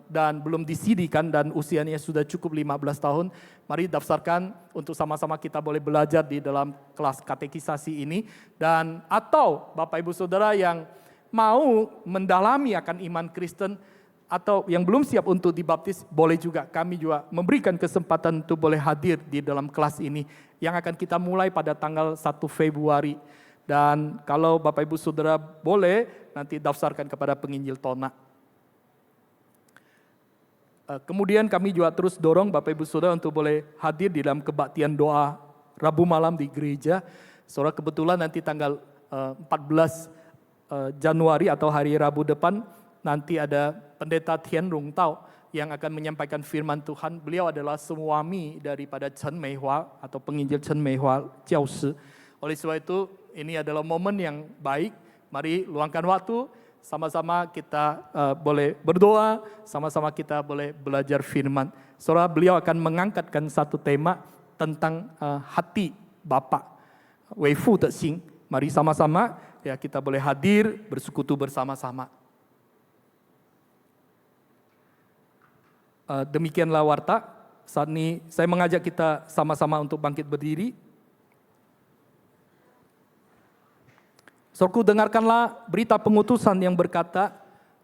dan belum disidikan dan usianya sudah cukup 15 tahun, mari daftarkan untuk sama-sama kita boleh belajar di dalam kelas katekisasi ini. Dan atau Bapak Ibu Saudara yang mau mendalami akan iman Kristen atau yang belum siap untuk dibaptis, boleh juga, kami juga memberikan kesempatan untuk boleh hadir di dalam kelas ini yang akan kita mulai pada tanggal 1 Februari. Dan kalau Bapak Ibu Saudara boleh, nanti daftarkan kepada penginjil Tona. Kemudian kami juga terus dorong Bapak Ibu Saudara untuk boleh hadir di dalam kebaktian doa Rabu malam di gereja. Saudara, kebetulan nanti tanggal 14 Januari atau hari Rabu depan nanti ada Pendeta Tian Rung Tao yang akan menyampaikan firman Tuhan. Beliau adalah suami daripada Chen Meihua atau penginjil Chen Meihua Jiao Shi. Oleh sebab itu ini adalah momen yang baik. Mari luangkan waktu, sama-sama kita boleh berdoa, sama-sama kita boleh belajar firman. Saudara, beliau akan mengangkatkan satu tema tentang hati Bapa, Wei Fu de Xing. Mari sama-sama ya kita boleh hadir bersekutu bersama-sama. Demikianlah warta. Saat ini saya mengajak kita sama-sama untuk bangkit berdiri. Saudaraku, dengarkanlah berita pengutusan yang berkata,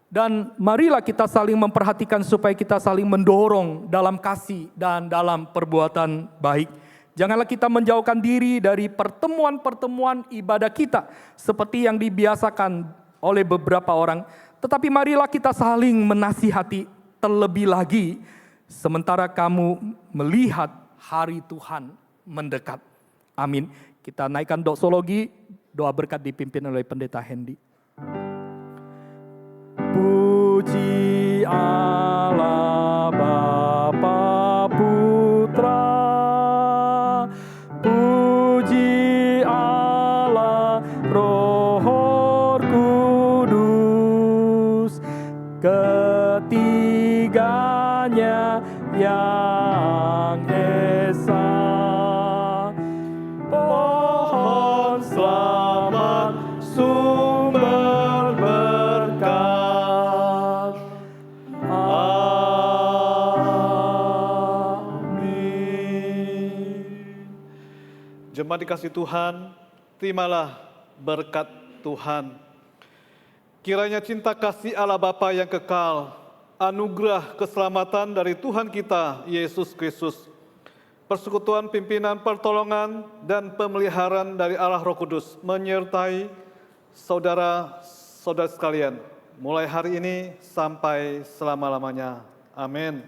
dan marilah kita saling memperhatikan supaya kita saling mendorong dalam kasih dan dalam perbuatan baik. Janganlah kita menjauhkan diri dari pertemuan-pertemuan ibadah kita seperti yang dibiasakan oleh beberapa orang. Tetapi marilah kita saling menasihati, terlebih lagi sementara kamu melihat hari Tuhan mendekat. Amin. Kita naikkan doksologi, doa berkat dipimpin oleh Pendeta Hendy. Puji Allah Bapa Putra, puji Allah Roh Kudus, ketiganya yang esa. Pohon selamat sumber berkat. Amin. Jemaat dikasih Tuhan, terimalah berkat Tuhan. Kiranya cinta kasih Allah Bapa yang kekal, anugerah keselamatan dari Tuhan kita, Yesus Kristus, persekutuan pimpinan pertolongan dan pemeliharaan dari Allah Roh Kudus menyertai saudara-saudara sekalian, mulai hari ini sampai selama-lamanya. Amin.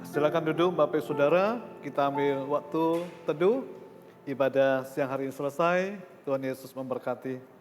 Silakan duduk Bapak Saudara, kita ambil waktu teduh. Ibadah siang hari ini selesai. Tuhan Yesus memberkati.